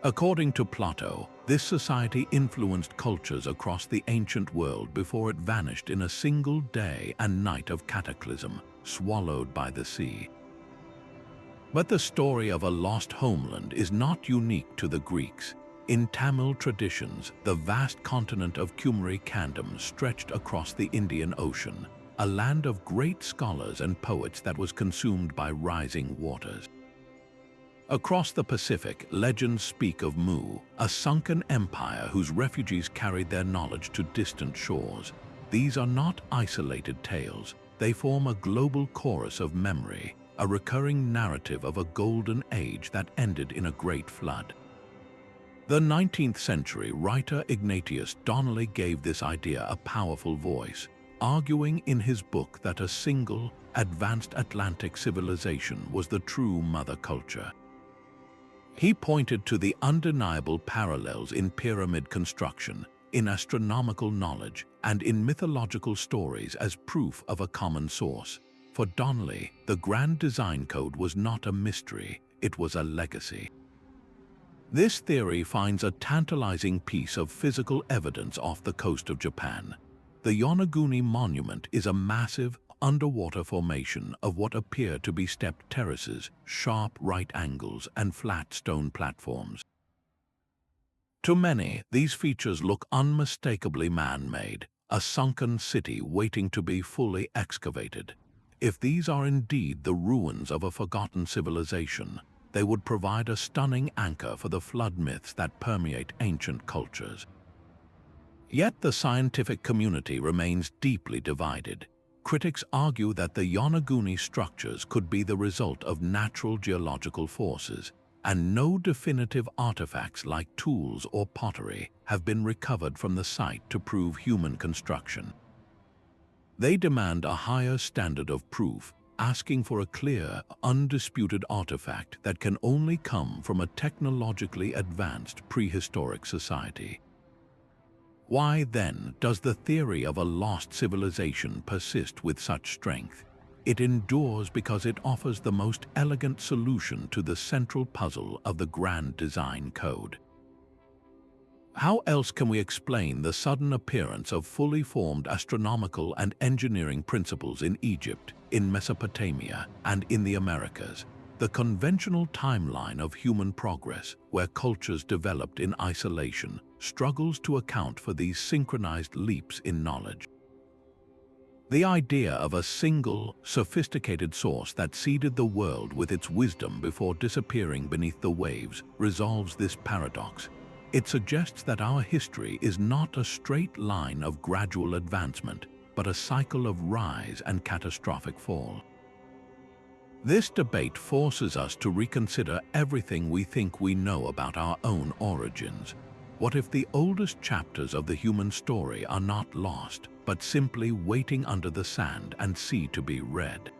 According to Plato, this society influenced cultures across the ancient world before it vanished in a single day and night of cataclysm, swallowed by the sea. But the story of a lost homeland is not unique to the Greeks. In Tamil traditions, the vast continent of Kumari Kandam stretched across the Indian Ocean, a land of great scholars and poets that was consumed by rising waters. Across the Pacific, legends speak of Mu, a sunken empire whose refugees carried their knowledge to distant shores. These are not isolated tales. They form a global chorus of memory, a recurring narrative of a golden age that ended in a great flood. The 19th century writer Ignatius Donnelly gave this idea a powerful voice, arguing in his book that a single, advanced Atlantic civilization was the true mother culture. He pointed to the undeniable parallels in pyramid construction, in astronomical knowledge, and in mythological stories as proof of a common source. For Donnelly, the grand design code was not a mystery, it was a legacy. This theory finds a tantalizing piece of physical evidence off the coast of Japan. The Yonaguni Monument is a massive, underwater formation of what appear to be stepped terraces, sharp right angles, and flat stone platforms. To many, these features look unmistakably man-made, a sunken city waiting to be fully excavated. If these are indeed the ruins of a forgotten civilization, they would provide a stunning anchor for the flood myths that permeate ancient cultures. Yet the scientific community remains deeply divided. Critics argue that the Yonaguni structures could be the result of natural geological forces, and no definitive artifacts like tools or pottery have been recovered from the site to prove human construction. They demand a higher standard of proof, asking for a clear, undisputed artifact that can only come from a technologically advanced prehistoric society. Why, then, does the theory of a lost civilization persist with such strength? It endures because it offers the most elegant solution to the central puzzle of the grand design code. How else can we explain the sudden appearance of fully formed astronomical and engineering principles in Egypt, in Mesopotamia, and in the Americas? The conventional timeline of human progress, where cultures developed in isolation, struggles to account for these synchronized leaps in knowledge. The idea of a single, sophisticated source that seeded the world with its wisdom before disappearing beneath the waves resolves this paradox. It suggests that our history is not a straight line of gradual advancement, but a cycle of rise and catastrophic fall. This debate forces us to reconsider everything we think we know about our own origins. What if the oldest chapters of the human story are not lost, but simply waiting under the sand and sea to be read?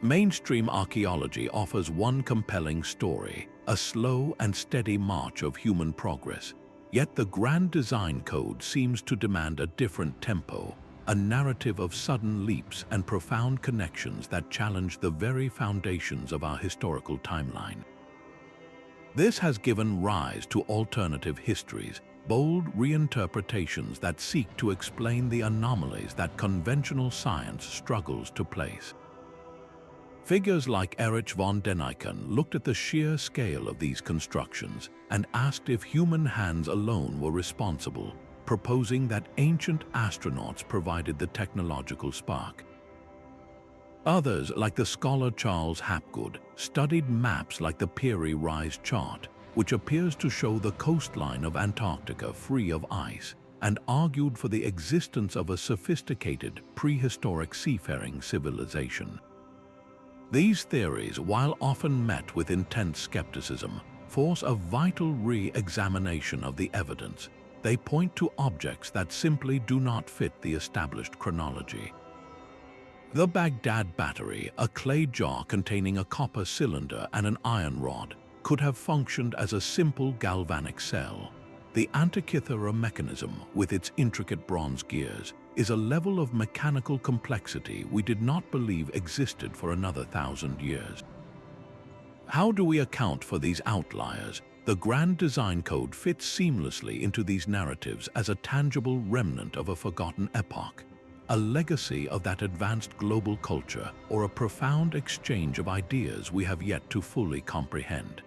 Mainstream archaeology offers one compelling story, a slow and steady march of human progress. Yet the grand design code seems to demand a different tempo, a narrative of sudden leaps and profound connections that challenge the very foundations of our historical timeline. This has given rise to alternative histories, bold reinterpretations that seek to explain the anomalies that conventional science struggles to place. Figures like Erich von Däniken looked at the sheer scale of these constructions and asked if human hands alone were responsible, proposing that ancient astronauts provided the technological spark. Others, like the scholar Charles Hapgood, studied maps like the Peary Rise chart, which appears to show the coastline of Antarctica free of ice, and argued for the existence of a sophisticated, prehistoric seafaring civilization. These theories, while often met with intense skepticism, force a vital re-examination of the evidence. They point to objects that simply do not fit the established chronology. The Baghdad battery, a clay jar containing a copper cylinder and an iron rod, could have functioned as a simple galvanic cell. The Antikythera mechanism, with its intricate bronze gears, is a level of mechanical complexity we did not believe existed for another 1,000 years. How do we account for these outliers? The grand design code fits seamlessly into these narratives as a tangible remnant of a forgotten epoch. a legacy of that advanced global culture, or a profound exchange of ideas we have yet to fully comprehend?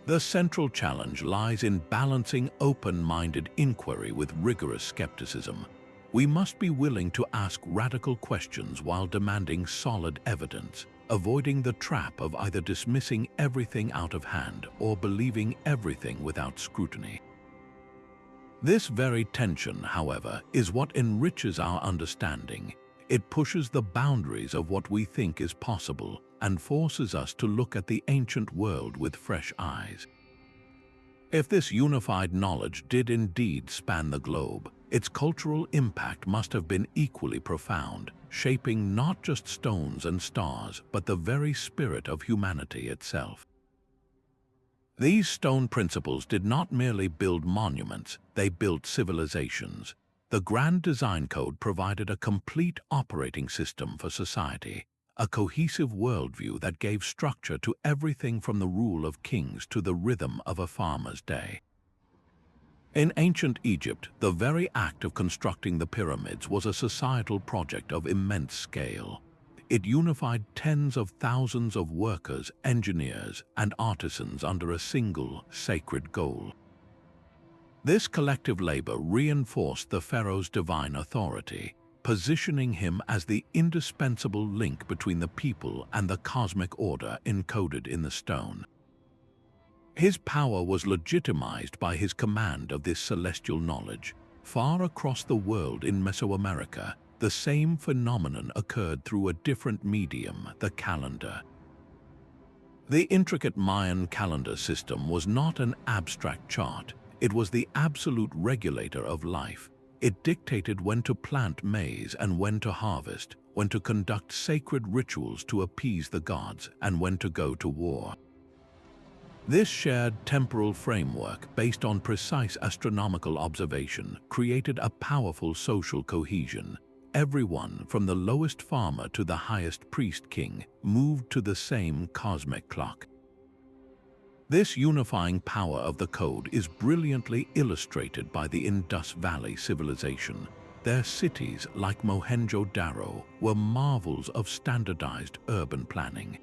The central challenge lies in balancing open-minded inquiry with rigorous skepticism. We must be willing to ask radical questions while demanding solid evidence, avoiding the trap of either dismissing everything out of hand or believing everything without scrutiny. This very tension, however, is what enriches our understanding. It pushes the boundaries of what we think is possible and forces us to look at the ancient world with fresh eyes. If this unified knowledge did indeed span the globe, its cultural impact must have been equally profound, shaping not just stones and stars, but the very spirit of humanity itself. These stone principles did not merely build monuments, they built civilizations. The Grand Design Code provided a complete operating system for society, a cohesive worldview that gave structure to everything from the rule of kings to the rhythm of a farmer's day. In ancient Egypt, the very act of constructing the pyramids was a societal project of immense scale. It unified tens of thousands of workers, engineers, and artisans under a single, sacred goal. This collective labor reinforced the pharaoh's divine authority, positioning him as the indispensable link between the people and the cosmic order encoded in the stone. His power was legitimized by his command of this celestial knowledge. Far across the world in Mesoamerica, the same phenomenon occurred through a different medium, the calendar. The intricate Mayan calendar system was not an abstract chart. It was the absolute regulator of life. It dictated when to plant maize and when to harvest, when to conduct sacred rituals to appease the gods, and when to go to war. This shared temporal framework, based on precise astronomical observation, created a powerful social cohesion. Everyone, from the lowest farmer to the highest priest-king, moved to the same cosmic clock. This unifying power of the code is brilliantly illustrated by the Indus Valley civilization. Their cities, like Mohenjo-Daro, were marvels of standardized urban planning.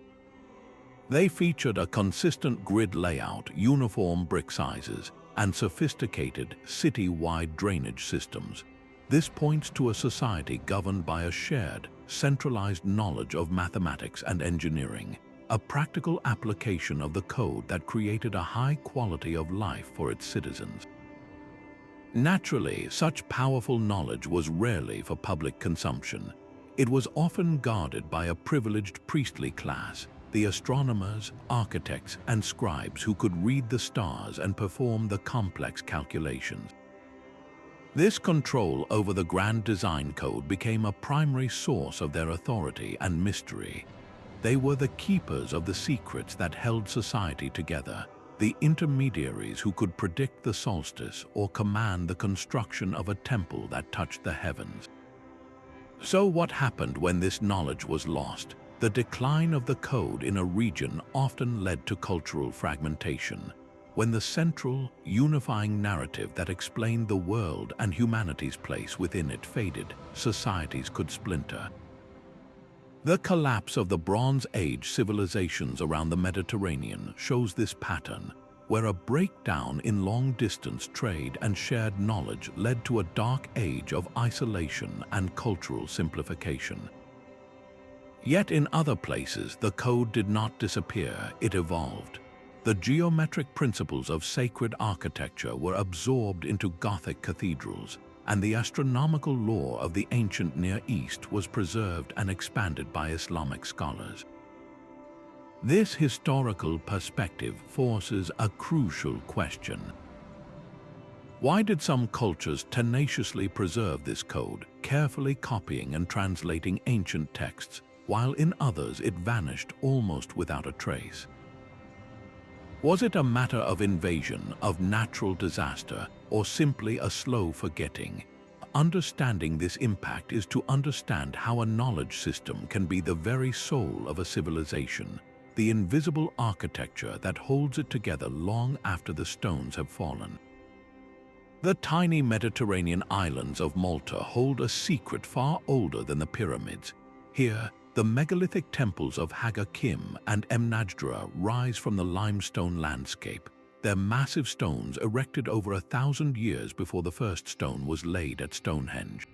They featured a consistent grid layout, uniform brick sizes, and sophisticated city-wide drainage systems. This points to a society governed by a shared, centralized knowledge of mathematics and engineering, a practical application of the code that created a high quality of life for its citizens. Naturally, such powerful knowledge was rarely for public consumption. It was often guarded by a privileged priestly class, the astronomers, architects, and scribes who could read the stars and perform the complex calculations. This control over the Grand Design Code became a primary source of their authority and mystery. They were the keepers of the secrets that held society together, the intermediaries who could predict the solstice or command the construction of a temple that touched the heavens. So what happened when this knowledge was lost? The decline of the code in a region often led to cultural fragmentation. When the central, unifying narrative that explained the world and humanity's place within it faded, societies could splinter. The collapse of the Bronze Age civilizations around the Mediterranean shows this pattern, where a breakdown in long-distance trade and shared knowledge led to a dark age of isolation and cultural simplification. Yet in other places, the code did not disappear, it evolved. The geometric principles of sacred architecture were absorbed into Gothic cathedrals, and the astronomical lore of the ancient Near East was preserved and expanded by Islamic scholars. This historical perspective forces a crucial question. Why did some cultures tenaciously preserve this code, carefully copying and translating ancient texts, while in others it vanished almost without a trace? Was it a matter of invasion, of natural disaster, or simply a slow forgetting? Understanding this impact is to understand how a knowledge system can be the very soul of a civilization, the invisible architecture that holds it together long after the stones have fallen. The tiny Mediterranean islands of Malta hold a secret far older than the pyramids. Here, the megalithic temples of Haga Kim and Emnajdra rise from the limestone landscape, their massive stones erected over 1,000 years before the first stone was laid at Stonehenge.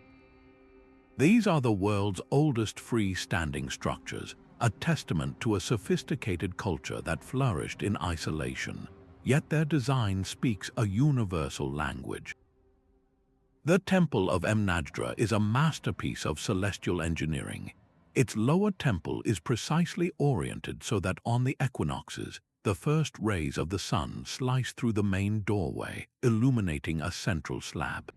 These are the world's oldest free-standing structures, a testament to a sophisticated culture that flourished in isolation, yet their design speaks a universal language. The Temple of Emnajdra is a masterpiece of celestial engineering. Its lower temple is precisely oriented so that on the equinoxes, the first rays of the sun slice through the main doorway, illuminating a central slab.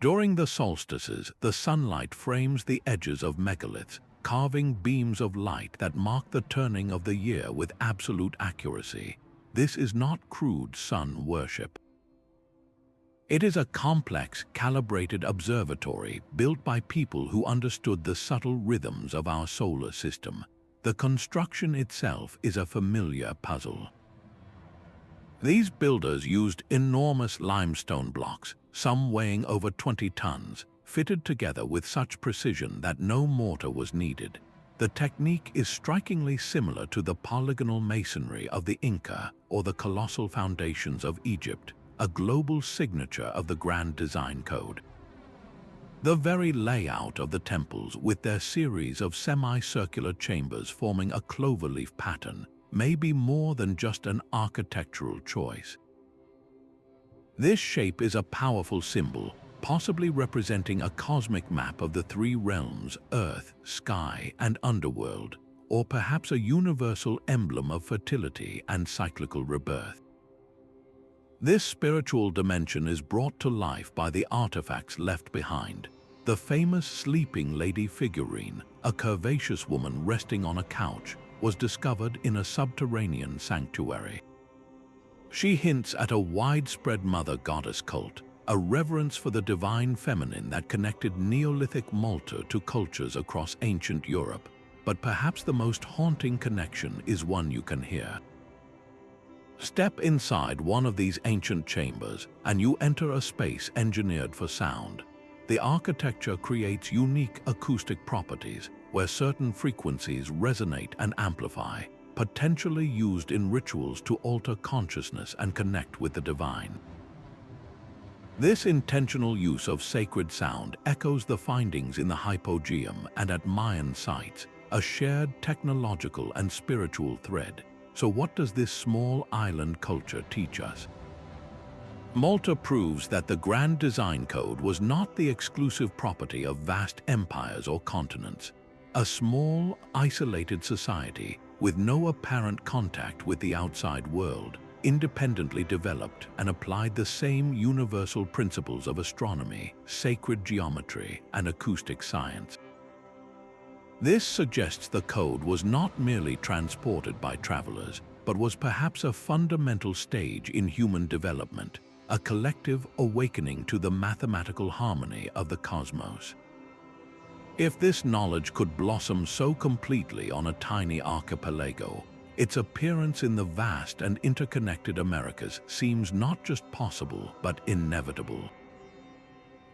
During the solstices, the sunlight frames the edges of megaliths, carving beams of light that mark the turning of the year with absolute accuracy. This is not crude sun worship. It is a complex, calibrated observatory built by people who understood the subtle rhythms of our solar system. The construction itself is a familiar puzzle. These builders used enormous limestone blocks, some weighing over 20 tons, fitted together with such precision that no mortar was needed. The technique is strikingly similar to the polygonal masonry of the Inca or the colossal foundations of Egypt, a global signature of the grand design code. The very layout of the temples, with their series of semicircular chambers forming a cloverleaf pattern, may be more than just an architectural choice. This shape is a powerful symbol, possibly representing a cosmic map of the three realms, earth, sky, and underworld, or perhaps a universal emblem of fertility and cyclical rebirth. This spiritual dimension is brought to life by the artifacts left behind. The famous sleeping lady figurine, a curvaceous woman resting on a couch, was discovered in a subterranean sanctuary. She hints at a widespread mother-goddess cult, a reverence for the divine feminine that connected Neolithic Malta to cultures across ancient Europe. But perhaps the most haunting connection is one you can hear. Step inside one of these ancient chambers, and you enter a space engineered for sound. The architecture creates unique acoustic properties, where certain frequencies resonate and amplify, potentially used in rituals to alter consciousness and connect with the divine. This intentional use of sacred sound echoes the findings in the Hypogeum and at Mayan sites, a shared technological and spiritual thread. So what does this small island culture teach us? Malta proves that the grand design code was not the exclusive property of vast empires or continents. A small, isolated society with no apparent contact with the outside world independently developed and applied the same universal principles of astronomy, sacred geometry, and acoustic science. This suggests the code was not merely transported by travelers, but was perhaps a fundamental stage in human development, a collective awakening to the mathematical harmony of the cosmos. If this knowledge could blossom so completely on a tiny archipelago, its appearance in the vast and interconnected Americas seems not just possible, but inevitable.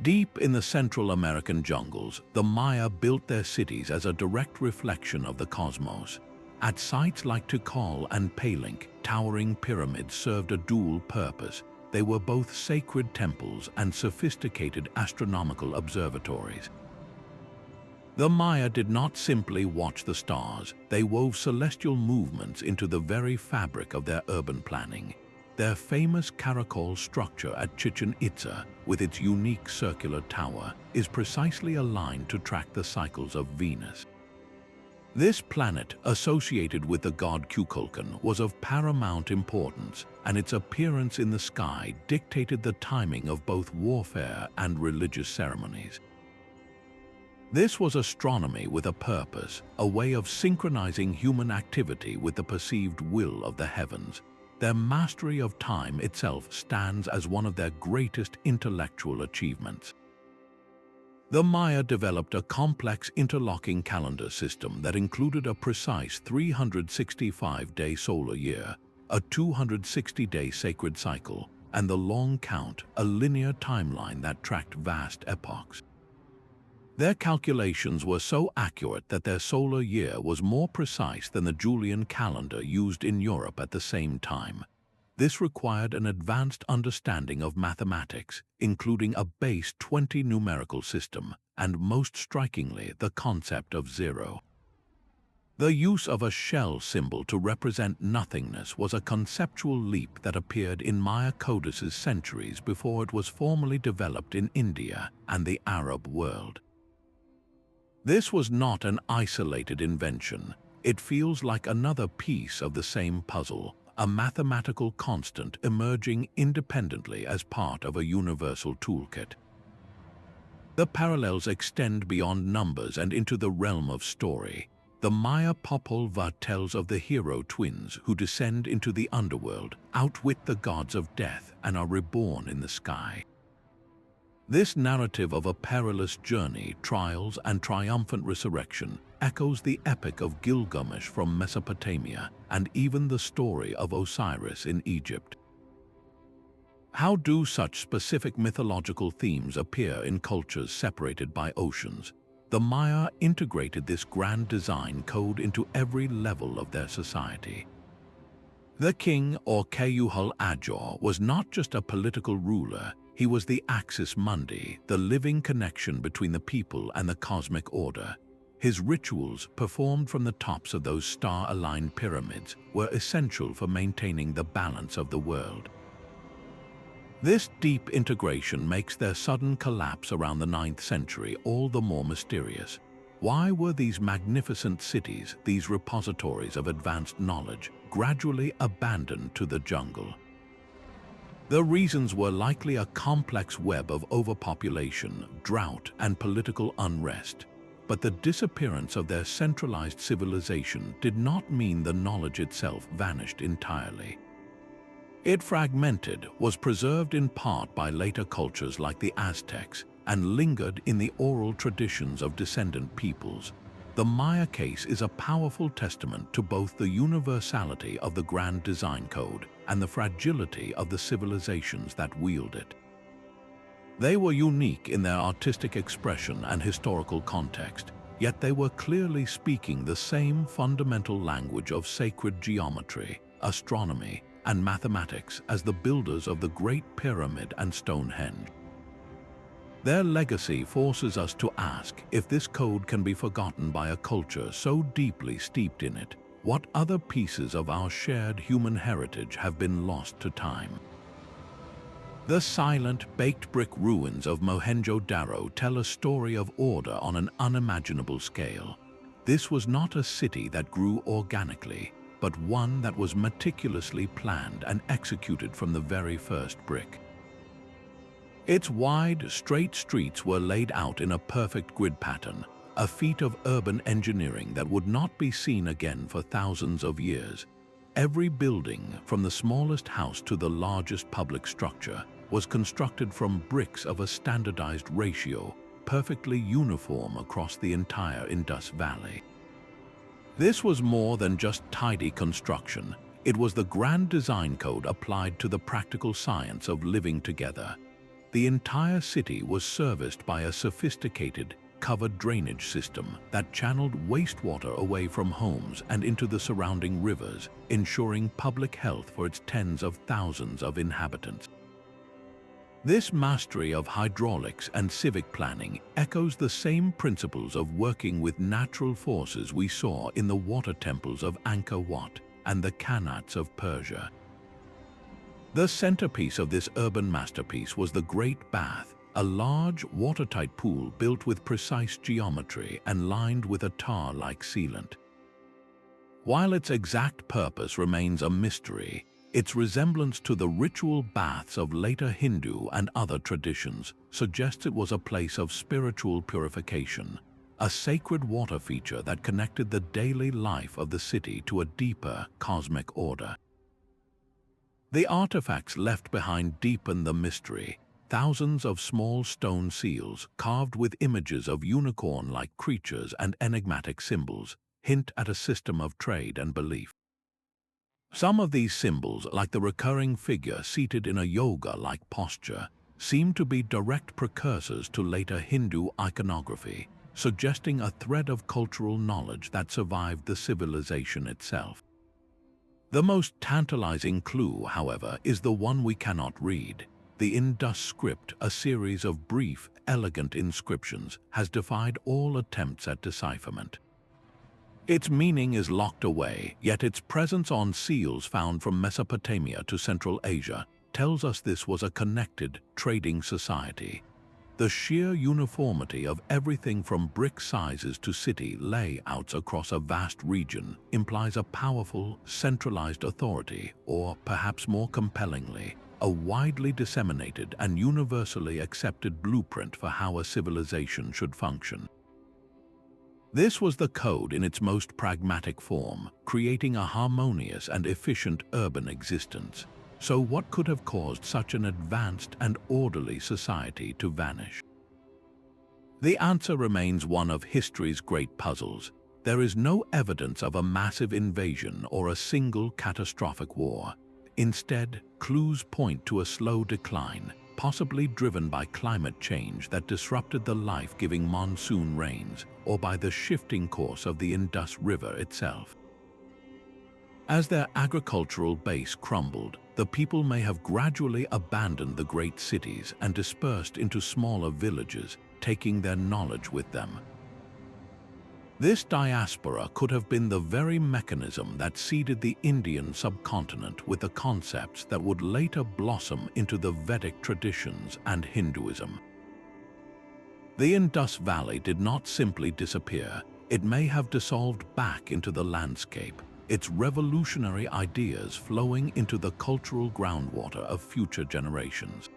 Deep in the Central American jungles, the Maya built their cities as a direct reflection of the cosmos. At sites like Tikal and Palenque, towering pyramids served a dual purpose. They were both sacred temples and sophisticated astronomical observatories. The Maya did not simply watch the stars, they wove celestial movements into the very fabric of their urban planning. Their famous caracol structure at Chichen Itza, with its unique circular tower, is precisely aligned to track the cycles of Venus. This planet, associated with the god Kukulkan, was of paramount importance, and its appearance in the sky dictated the timing of both warfare and religious ceremonies. This was astronomy with a purpose, a way of synchronizing human activity with the perceived will of the heavens. Their mastery of time itself stands as one of their greatest intellectual achievements. The Maya developed a complex interlocking calendar system that included a precise 365-day solar year, a 260-day sacred cycle, and the long count, a linear timeline that tracked vast epochs. Their calculations were so accurate that their solar year was more precise than the Julian calendar used in Europe at the same time. This required an advanced understanding of mathematics, including a base 20 numerical system, and most strikingly, the concept of zero. The use of a shell symbol to represent nothingness was a conceptual leap that appeared in Maya codices centuries before it was formally developed in India and the Arab world. This was not an isolated invention. It feels like another piece of the same puzzle, a mathematical constant emerging independently as part of a universal toolkit. The parallels extend beyond numbers and into the realm of story. The Maya Popol Vuh tells of the hero twins who descend into the underworld, outwit the gods of death, and are reborn in the sky. This narrative of a perilous journey, trials, and triumphant resurrection echoes the epic of Gilgamesh from Mesopotamia and even the story of Osiris in Egypt. How do such specific mythological themes appear in cultures separated by oceans? The Maya integrated this grand design code into every level of their society. The king, or Kayuhul-Ajor, was not just a political ruler, he was the axis mundi, the living connection between the people and the cosmic order. His rituals, performed from the tops of those star-aligned pyramids, were essential for maintaining the balance of the world. This deep integration makes their sudden collapse around the 9th century all the more mysterious. Why were these magnificent cities, these repositories of advanced knowledge, gradually abandoned to the jungle? The reasons were likely a complex web of overpopulation, drought, and political unrest. But the disappearance of their centralized civilization did not mean the knowledge itself vanished entirely. It fragmented, was preserved in part by later cultures like the Aztecs, and lingered in the oral traditions of descendant peoples. The Maya case is a powerful testament to both the universality of the grand design code and the fragility of the civilizations that wield it. They were unique in their artistic expression and historical context, yet they were clearly speaking the same fundamental language of sacred geometry, astronomy, and mathematics as the builders of the Great Pyramid and Stonehenge. Their legacy forces us to ask, if this code can be forgotten by a culture so deeply steeped in it, what other pieces of our shared human heritage have been lost to time? The silent, baked brick ruins of Mohenjo-Daro tell a story of order on an unimaginable scale. This was not a city that grew organically, but one that was meticulously planned and executed from the very first brick. Its wide, straight streets were laid out in a perfect grid pattern, a feat of urban engineering that would not be seen again for thousands of years. Every building, from the smallest house to the largest public structure, was constructed from bricks of a standardized ratio, perfectly uniform across the entire Indus Valley. This was more than just tidy construction. It was the grand design code applied to the practical science of living together. The entire city was serviced by a sophisticated, covered drainage system that channeled wastewater away from homes and into the surrounding rivers, ensuring public health for its tens of thousands of inhabitants. This mastery of hydraulics and civic planning echoes the same principles of working with natural forces we saw in the water temples of Angkor Wat and the Khanats of Persia. The centerpiece of this urban masterpiece was the Great Bath, a large, watertight pool built with precise geometry and lined with a tar-like sealant. While its exact purpose remains a mystery, its resemblance to the ritual baths of later Hindu and other traditions suggests it was a place of spiritual purification, a sacred water feature that connected the daily life of the city to a deeper cosmic order. The artifacts left behind deepen the mystery. Thousands of small stone seals, carved with images of unicorn-like creatures and enigmatic symbols, hint at a system of trade and belief. Some of these symbols, like the recurring figure seated in a yoga-like posture, seem to be direct precursors to later Hindu iconography, suggesting a thread of cultural knowledge that survived the civilization itself. The most tantalizing clue, however, is the one we cannot read. The Indus script, a series of brief, elegant inscriptions, has defied all attempts at decipherment. Its meaning is locked away, yet its presence on seals found from Mesopotamia to Central Asia tells us this was a connected, trading society. The sheer uniformity of everything from brick sizes to city layouts across a vast region implies a powerful, centralized authority, or, perhaps more compellingly, a widely disseminated and universally accepted blueprint for how a civilization should function. This was the code in its most pragmatic form, creating a harmonious and efficient urban existence. So what could have caused such an advanced and orderly society to vanish? The answer remains one of history's great puzzles. There is no evidence of a massive invasion or a single catastrophic war. Instead, clues point to a slow decline, possibly driven by climate change that disrupted the life-giving monsoon rains, or by the shifting course of the Indus River itself. As their agricultural base crumbled, the people may have gradually abandoned the great cities and dispersed into smaller villages, taking their knowledge with them. This diaspora could have been the very mechanism that seeded the Indian subcontinent with the concepts that would later blossom into the Vedic traditions and Hinduism. The Indus Valley did not simply disappear. It may have dissolved back into the landscape, its revolutionary ideas flowing into the cultural groundwater of future generations.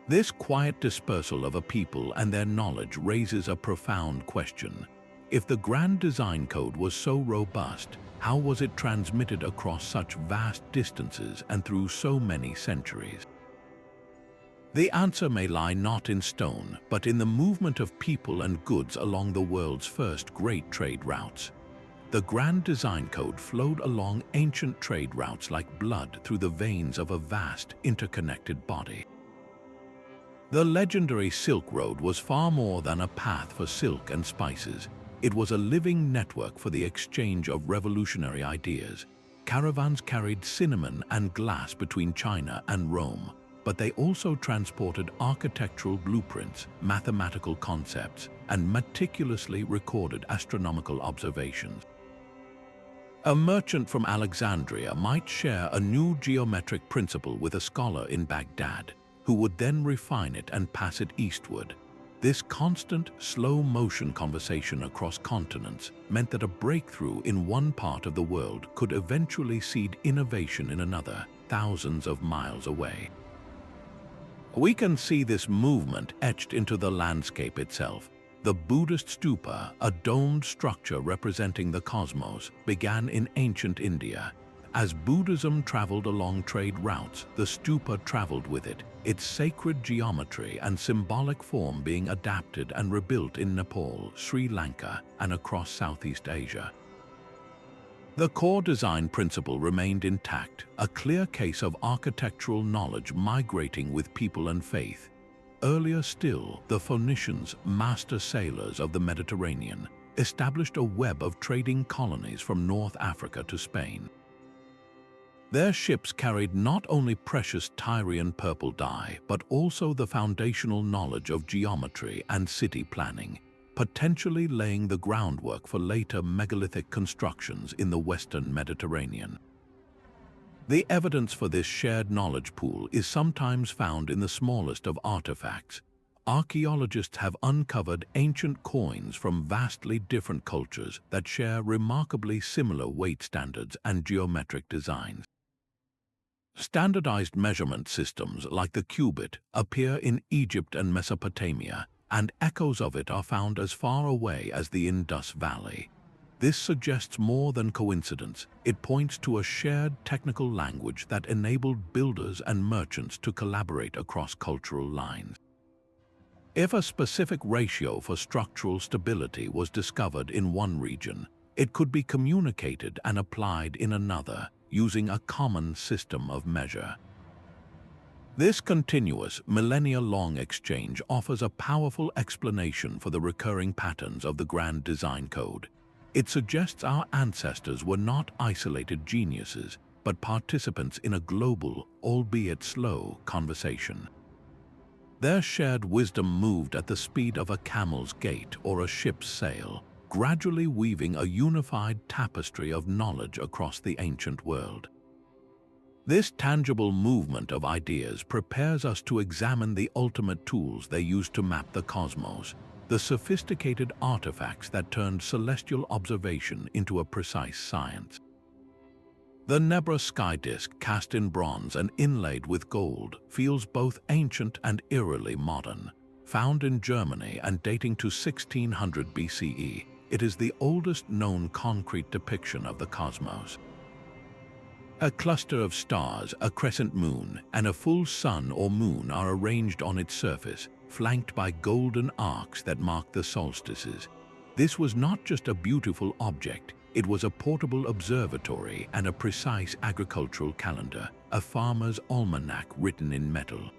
This quiet dispersal of a people and their knowledge raises a profound question. If the grand design code was so robust, how was it transmitted across such vast distances and through so many centuries? The answer may lie not in stone, but in the movement of people and goods along the world's first great trade routes. The grand design code flowed along ancient trade routes like blood through the veins of a vast, interconnected body. The legendary Silk Road was far more than a path for silk and spices. It was a living network for the exchange of revolutionary ideas. Caravans carried cinnamon and glass between China and Rome, but they also transported architectural blueprints, mathematical concepts, and meticulously recorded astronomical observations. A merchant from Alexandria might share a new geometric principle with a scholar in Baghdad, who would then refine it and pass it eastward. This constant, slow-motion conversation across continents meant that a breakthrough in one part of the world could eventually seed innovation in another, thousands of miles away. We can see this movement etched into the landscape itself. The Buddhist stupa, a domed structure representing the cosmos, began in ancient India. As Buddhism traveled along trade routes, the stupa traveled with it, its sacred geometry and symbolic form being adapted and rebuilt in Nepal, Sri Lanka, and across Southeast Asia. The core design principle remained intact, a clear case of architectural knowledge migrating with people and faith. Earlier still, the Phoenicians, master sailors of the Mediterranean, established a web of trading colonies from North Africa to Spain. Their ships carried not only precious Tyrian purple dye, but also the foundational knowledge of geometry and city planning, potentially laying the groundwork for later megalithic constructions in the Western Mediterranean. The evidence for this shared knowledge pool is sometimes found in the smallest of artifacts. Archaeologists have uncovered ancient coins from vastly different cultures that share remarkably similar weight standards and geometric designs. Standardized measurement systems like the cubit appear in Egypt and Mesopotamia, and echoes of it are found as far away as the Indus Valley. This suggests more than coincidence. It points to a shared technical language that enabled builders and merchants to collaborate across cultural lines. If a specific ratio for structural stability was discovered in one region, it could be communicated and applied in another, using a common system of measure. This continuous, millennia-long exchange offers a powerful explanation for the recurring patterns of the Grand Design Code. It suggests our ancestors were not isolated geniuses, but participants in a global, albeit slow, conversation. Their shared wisdom moved at the speed of a camel's gait or a ship's sail, gradually weaving a unified tapestry of knowledge across the ancient world. This tangible movement of ideas prepares us to examine the ultimate tools they used to map the cosmos, the sophisticated artifacts that turned celestial observation into a precise science. The Nebra sky disk, cast in bronze and inlaid with gold, feels both ancient and eerily modern. Found in Germany and dating to 1600 BCE, it is the oldest known concrete depiction of the cosmos. A cluster of stars, a crescent moon, and a full sun or moon are arranged on its surface, flanked by golden arcs that mark the solstices. This was not just a beautiful object, it was a portable observatory and a precise agricultural calendar, a farmer's almanac written in metal.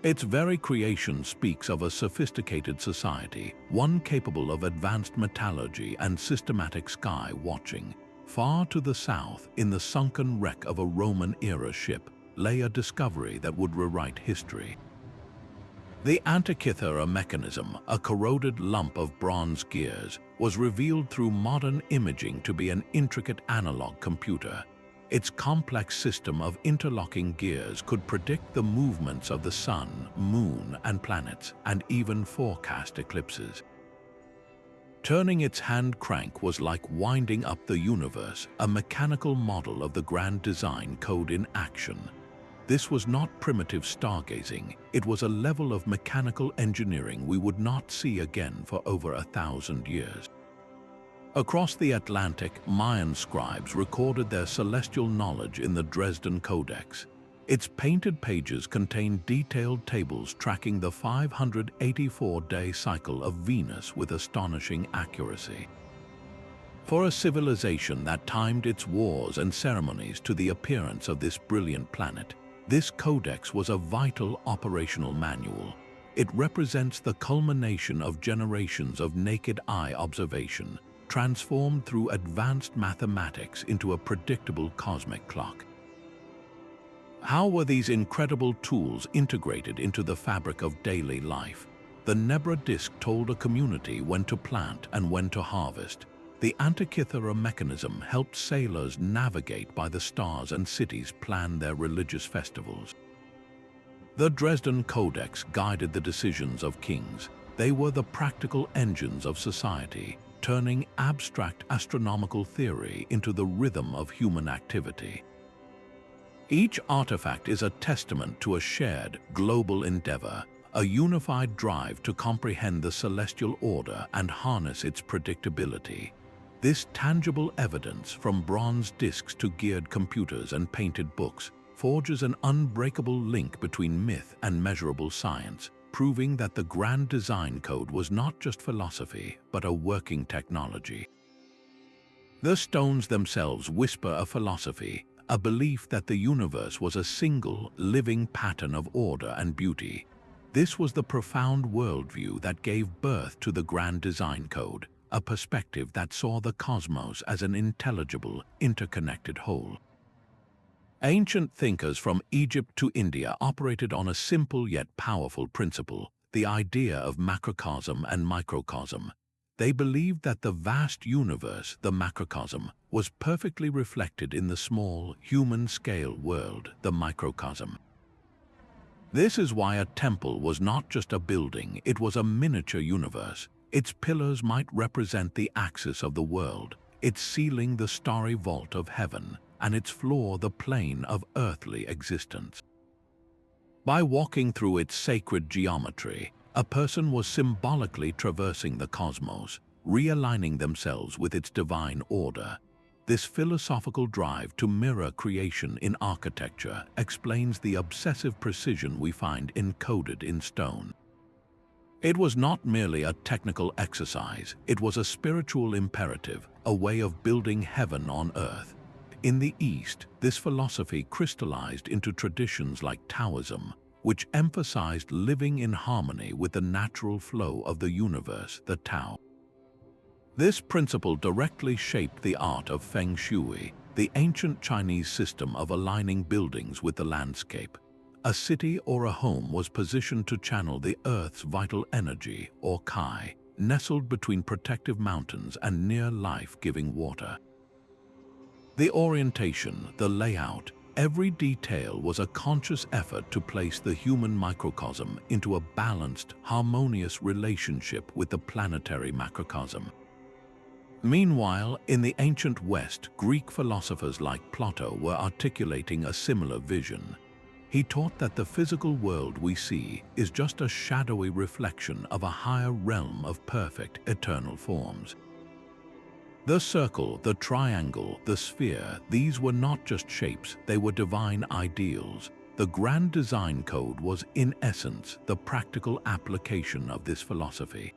Its very creation speaks of a sophisticated society, one capable of advanced metallurgy and systematic sky watching. Far to the south, in the sunken wreck of a Roman-era ship, lay a discovery that would rewrite history. The Antikythera mechanism, a corroded lump of bronze gears, was revealed through modern imaging to be an intricate analog computer. Its complex system of interlocking gears could predict the movements of the sun, moon, and planets, and even forecast eclipses. Turning its hand crank was like winding up the universe, a mechanical model of the Grand Design Code in action. This was not primitive stargazing, it was a level of mechanical engineering we would not see again for over 1,000 years. Across the Atlantic, Mayan scribes recorded their celestial knowledge in the Dresden Codex. Its painted pages contain detailed tables tracking the 584-day cycle of Venus with astonishing accuracy. For a civilization that timed its wars and ceremonies to the appearance of this brilliant planet, this codex was a vital operational manual. It represents the culmination of generations of naked eye observation, transformed through advanced mathematics into a predictable cosmic clock. How were these incredible tools integrated into the fabric of daily life? The Nebra disk told a community when to plant and when to harvest. The Antikythera mechanism helped sailors navigate by the stars and cities plan their religious festivals. The Dresden Codex guided the decisions of kings. They were the practical engines of society, turning abstract astronomical theory into the rhythm of human activity. Each artifact is a testament to a shared, global endeavor, a unified drive to comprehend the celestial order and harness its predictability. This tangible evidence, from bronze discs to geared computers and painted books, forges an unbreakable link between myth and measurable science, proving that the Grand Design Code was not just philosophy, but a working technology. The stones themselves whisper a philosophy, a belief that the universe was a single, living pattern of order and beauty. This was the profound worldview that gave birth to the Grand Design Code, a perspective that saw the cosmos as an intelligible, interconnected whole. Ancient thinkers from Egypt to India operated on a simple yet powerful principle, the idea of macrocosm and microcosm. They believed that the vast universe, the macrocosm, was perfectly reflected in the small, human-scale world, the microcosm. This is why a temple was not just a building, it was a miniature universe. Its pillars might represent the axis of the world, its ceiling the starry vault of heaven, and its floor the plane of earthly existence. By walking through its sacred geometry, a person was symbolically traversing the cosmos, realigning themselves with its divine order. This philosophical drive to mirror creation in architecture explains the obsessive precision we find encoded in stone. It was not merely a technical exercise, it was a spiritual imperative, a way of building heaven on earth. In the East, this philosophy crystallized into traditions like Taoism, which emphasized living in harmony with the natural flow of the universe, the Tao. This principle directly shaped the art of Feng Shui, the ancient Chinese system of aligning buildings with the landscape. A city or a home was positioned to channel the Earth's vital energy, or Qi, nestled between protective mountains and near life-giving water. The orientation, the layout, every detail was a conscious effort to place the human microcosm into a balanced, harmonious relationship with the planetary macrocosm. Meanwhile, in the ancient West, Greek philosophers like Plato were articulating a similar vision. He taught that the physical world we see is just a shadowy reflection of a higher realm of perfect, eternal forms. The circle, the triangle, the sphere, these were not just shapes, they were divine ideals. The grand design code was, in essence, the practical application of this philosophy.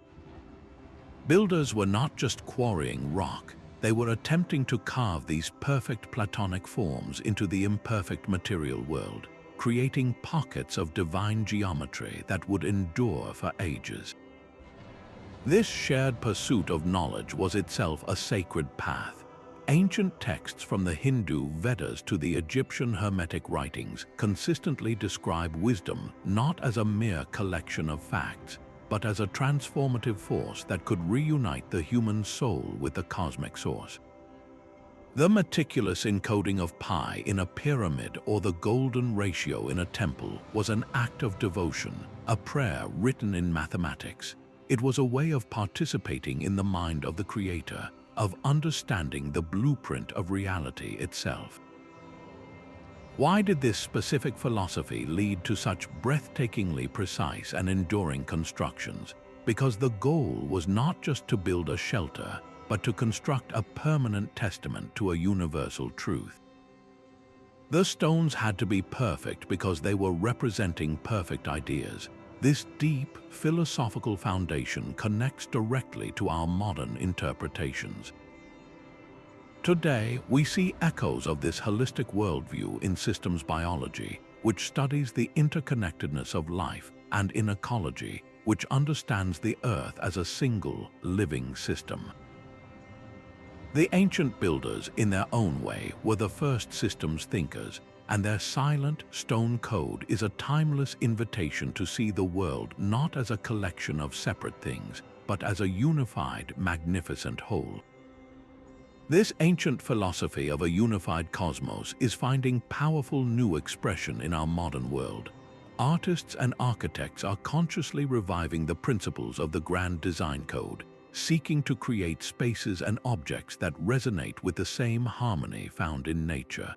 Builders were not just quarrying rock, they were attempting to carve these perfect Platonic forms into the imperfect material world, creating pockets of divine geometry that would endure for ages. This shared pursuit of knowledge was itself a sacred path. Ancient texts from the Hindu Vedas to the Egyptian Hermetic writings consistently describe wisdom not as a mere collection of facts, but as a transformative force that could reunite the human soul with the cosmic source. The meticulous encoding of pi in a pyramid or the golden ratio in a temple was an act of devotion, a prayer written in mathematics. It was a way of participating in the mind of the Creator, of understanding the blueprint of reality itself. Why did this specific philosophy lead to such breathtakingly precise and enduring constructions? Because the goal was not just to build a shelter, but to construct a permanent testament to a universal truth. The stones had to be perfect because they were representing perfect ideas. This deep, philosophical foundation connects directly to our modern interpretations. Today, we see echoes of this holistic worldview in systems biology, which studies the interconnectedness of life, and in ecology, which understands the Earth as a single, living system. The ancient builders, in their own way, were the first systems thinkers, and their silent stone code is a timeless invitation to see the world not as a collection of separate things, but as a unified, magnificent whole. This ancient philosophy of a unified cosmos is finding powerful new expression in our modern world. Artists and architects are consciously reviving the principles of the grand design code, seeking to create spaces and objects that resonate with the same harmony found in nature.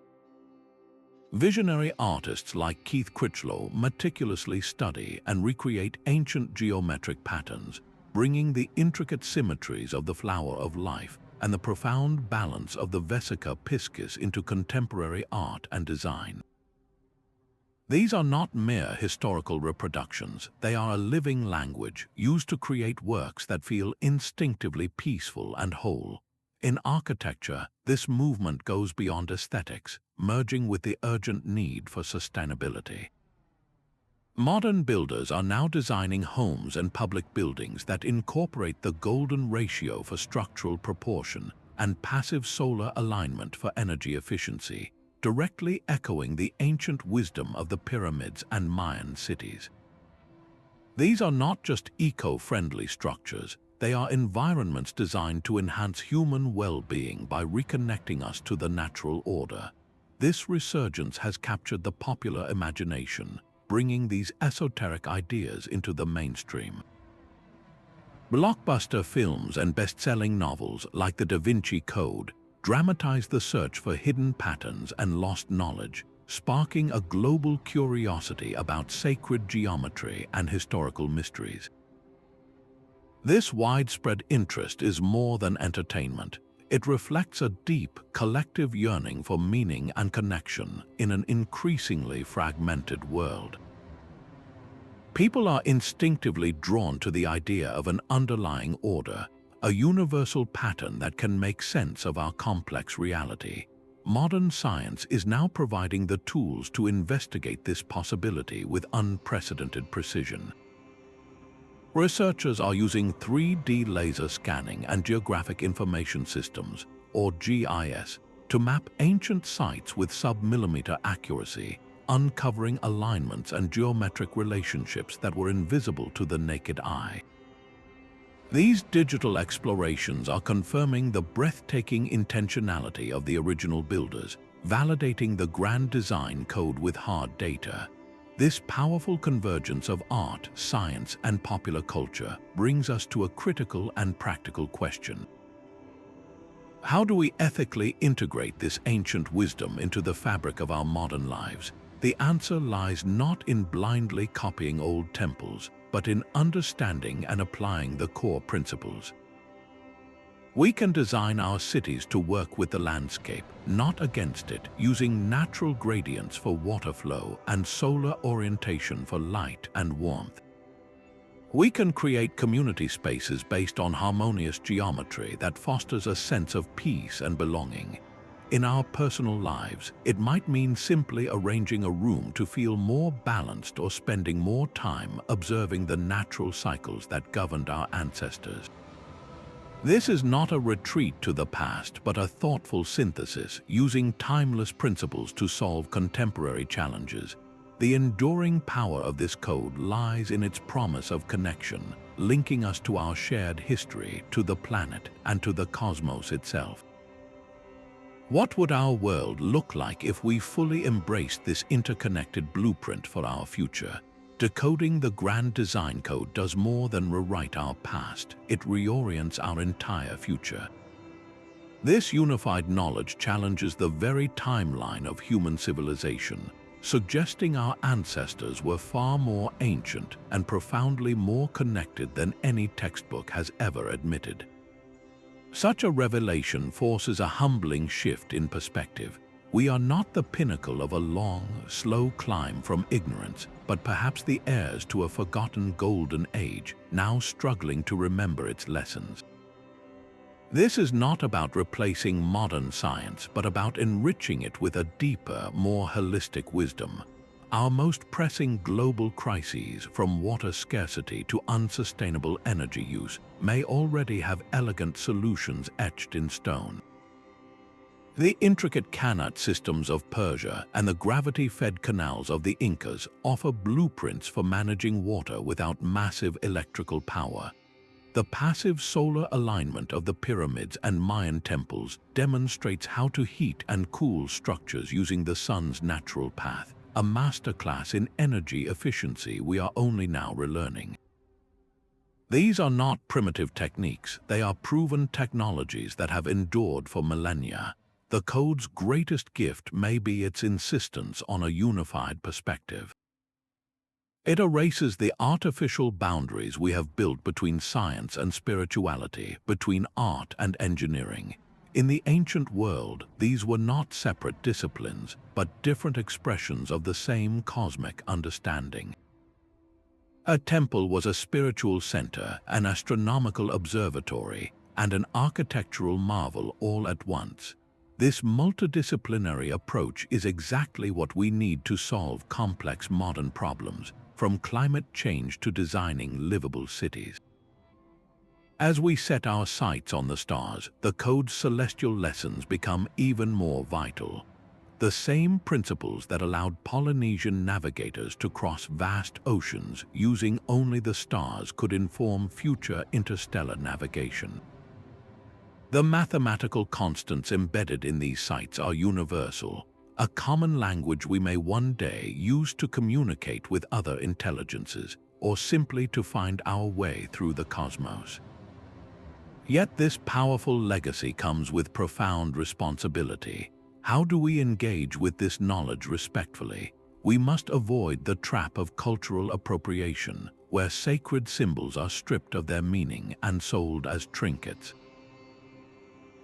Visionary artists like Keith Critchlow meticulously study and recreate ancient geometric patterns, bringing the intricate symmetries of the flower of life and the profound balance of the Vesica Piscis into contemporary art and design. These are not mere historical reproductions, they are a living language used to create works that feel instinctively peaceful and whole. In architecture, this movement goes beyond aesthetics, merging with the urgent need for sustainability. Modern builders are now designing homes and public buildings that incorporate the golden ratio for structural proportion and passive solar alignment for energy efficiency, directly echoing the ancient wisdom of the pyramids and Mayan cities. These are not just eco-friendly structures, they are environments designed to enhance human well-being by reconnecting us to the natural order. This resurgence has captured the popular imagination, bringing these esoteric ideas into the mainstream. Blockbuster films and best-selling novels like The Da Vinci Code dramatize the search for hidden patterns and lost knowledge, sparking a global curiosity about sacred geometry and historical mysteries. This widespread interest is more than entertainment. It reflects a deep, collective yearning for meaning and connection in an increasingly fragmented world. People are instinctively drawn to the idea of an underlying order, a universal pattern that can make sense of our complex reality. modern science is now providing the tools to investigate this possibility with unprecedented precision. Researchers are using 3D laser scanning and geographic information systems, or GIS, to map ancient sites with sub-millimeter accuracy, uncovering alignments and geometric relationships that were invisible to the naked eye. These digital explorations are confirming the breathtaking intentionality of the original builders, validating the grand design code with hard data. This powerful convergence of art, science, and popular culture brings us to a critical and practical question. How do we ethically integrate this ancient wisdom into the fabric of our modern lives? The answer lies not in blindly copying old temples, but in understanding and applying the core principles. We can design our cities to work with the landscape, not against it, using natural gradients for water flow and solar orientation for light and warmth. We can create community spaces based on harmonious geometry that fosters a sense of peace and belonging. In our personal lives, it might mean simply arranging a room to feel more balanced or spending more time observing the natural cycles that governed our ancestors. This is not a retreat to the past, but a thoughtful synthesis using timeless principles to solve contemporary challenges. The enduring power of this code lies in its promise of connection, linking us to our shared history, to the planet, and to the cosmos itself. What would our world look like if we fully embraced this interconnected blueprint for our future? Decoding the grand design code does more than rewrite our past, it reorients our entire future. This unified knowledge challenges the very timeline of human civilization, suggesting our ancestors were far more ancient and profoundly more connected than any textbook has ever admitted. Such a revelation forces a humbling shift in perspective. We are not the pinnacle of a long, slow climb from ignorance, but perhaps the heirs to a forgotten golden age, now struggling to remember its lessons. This is not about replacing modern science, but about enriching it with a deeper, more holistic wisdom. Our most pressing global crises, from water scarcity to unsustainable energy use, may already have elegant solutions etched in stone. The intricate canal systems of Persia and the gravity-fed canals of the Incas offer blueprints for managing water without massive electrical power. The passive solar alignment of the pyramids and Mayan temples demonstrates how to heat and cool structures using the sun's natural path, a masterclass in energy efficiency we are only now relearning. These are not primitive techniques, they are proven technologies that have endured for millennia. The code's greatest gift may be its insistence on a unified perspective. It erases the artificial boundaries we have built between science and spirituality, between art and engineering. In the ancient world, these were not separate disciplines, but different expressions of the same cosmic understanding. A temple was a spiritual center, an astronomical observatory, and an architectural marvel all at once. This multidisciplinary approach is exactly what we need to solve complex modern problems, from climate change to designing livable cities. As we set our sights on the stars, the code's celestial lessons become even more vital. The same principles that allowed Polynesian navigators to cross vast oceans using only the stars could inform future interstellar navigation. The mathematical constants embedded in these sites are universal, a common language we may one day use to communicate with other intelligences, or simply to find our way through the cosmos. Yet this powerful legacy comes with profound responsibility. How do we engage with this knowledge respectfully? We must avoid the trap of cultural appropriation, where sacred symbols are stripped of their meaning and sold as trinkets.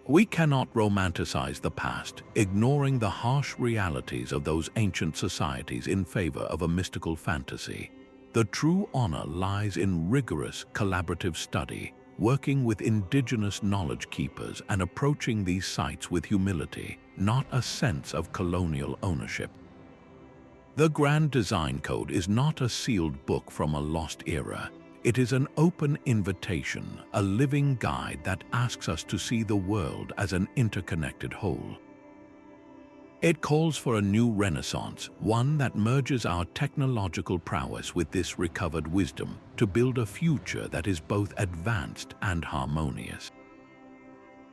We cannot romanticize the past, ignoring the harsh realities of those ancient societies in favor of a mystical fantasy. The true honor lies in rigorous, collaborative study, working with indigenous knowledge keepers and approaching these sites with humility, not a sense of colonial ownership. The Grand Design Code is not a sealed book from a lost era. It is an open invitation, a living guide that asks us to see the world as an interconnected whole. It calls for a new renaissance, one that merges our technological prowess with this recovered wisdom to build a future that is both advanced and harmonious.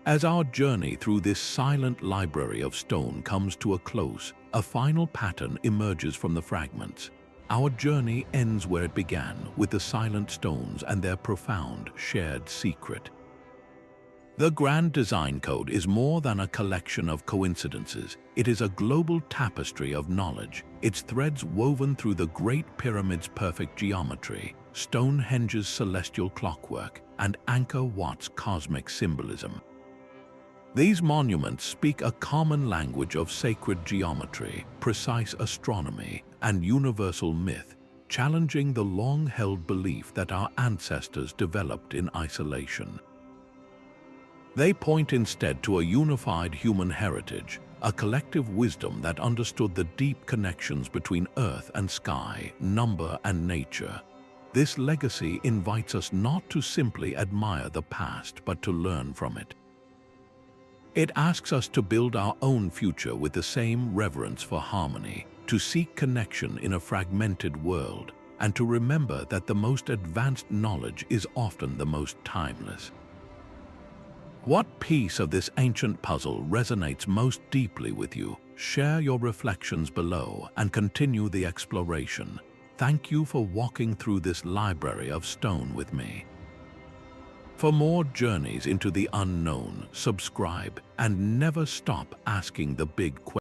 As our journey through this silent library of stone comes to a close, a final pattern emerges from the fragments. Our journey ends where it began, with the silent stones and their profound shared secret. The Grand Design Code is more than a collection of coincidences. It is a global tapestry of knowledge, its threads woven through the Great Pyramid's perfect geometry, Stonehenge's celestial clockwork, and Angkor Wat's cosmic symbolism. These monuments speak a common language of sacred geometry, precise astronomy, and universal myth, challenging the long-held belief that our ancestors developed in isolation. They point instead to a unified human heritage, a collective wisdom that understood the deep connections between earth and sky, number and nature. This legacy invites us not to simply admire the past, but to learn from it. It asks us to build our own future with the same reverence for harmony, to seek connection in a fragmented world, and to remember that the most advanced knowledge is often the most timeless. What piece of this ancient puzzle resonates most deeply with you? Share your reflections below and continue the exploration. Thank you for walking through this library of stone with me. For more journeys into the unknown, subscribe and never stop asking the big questions.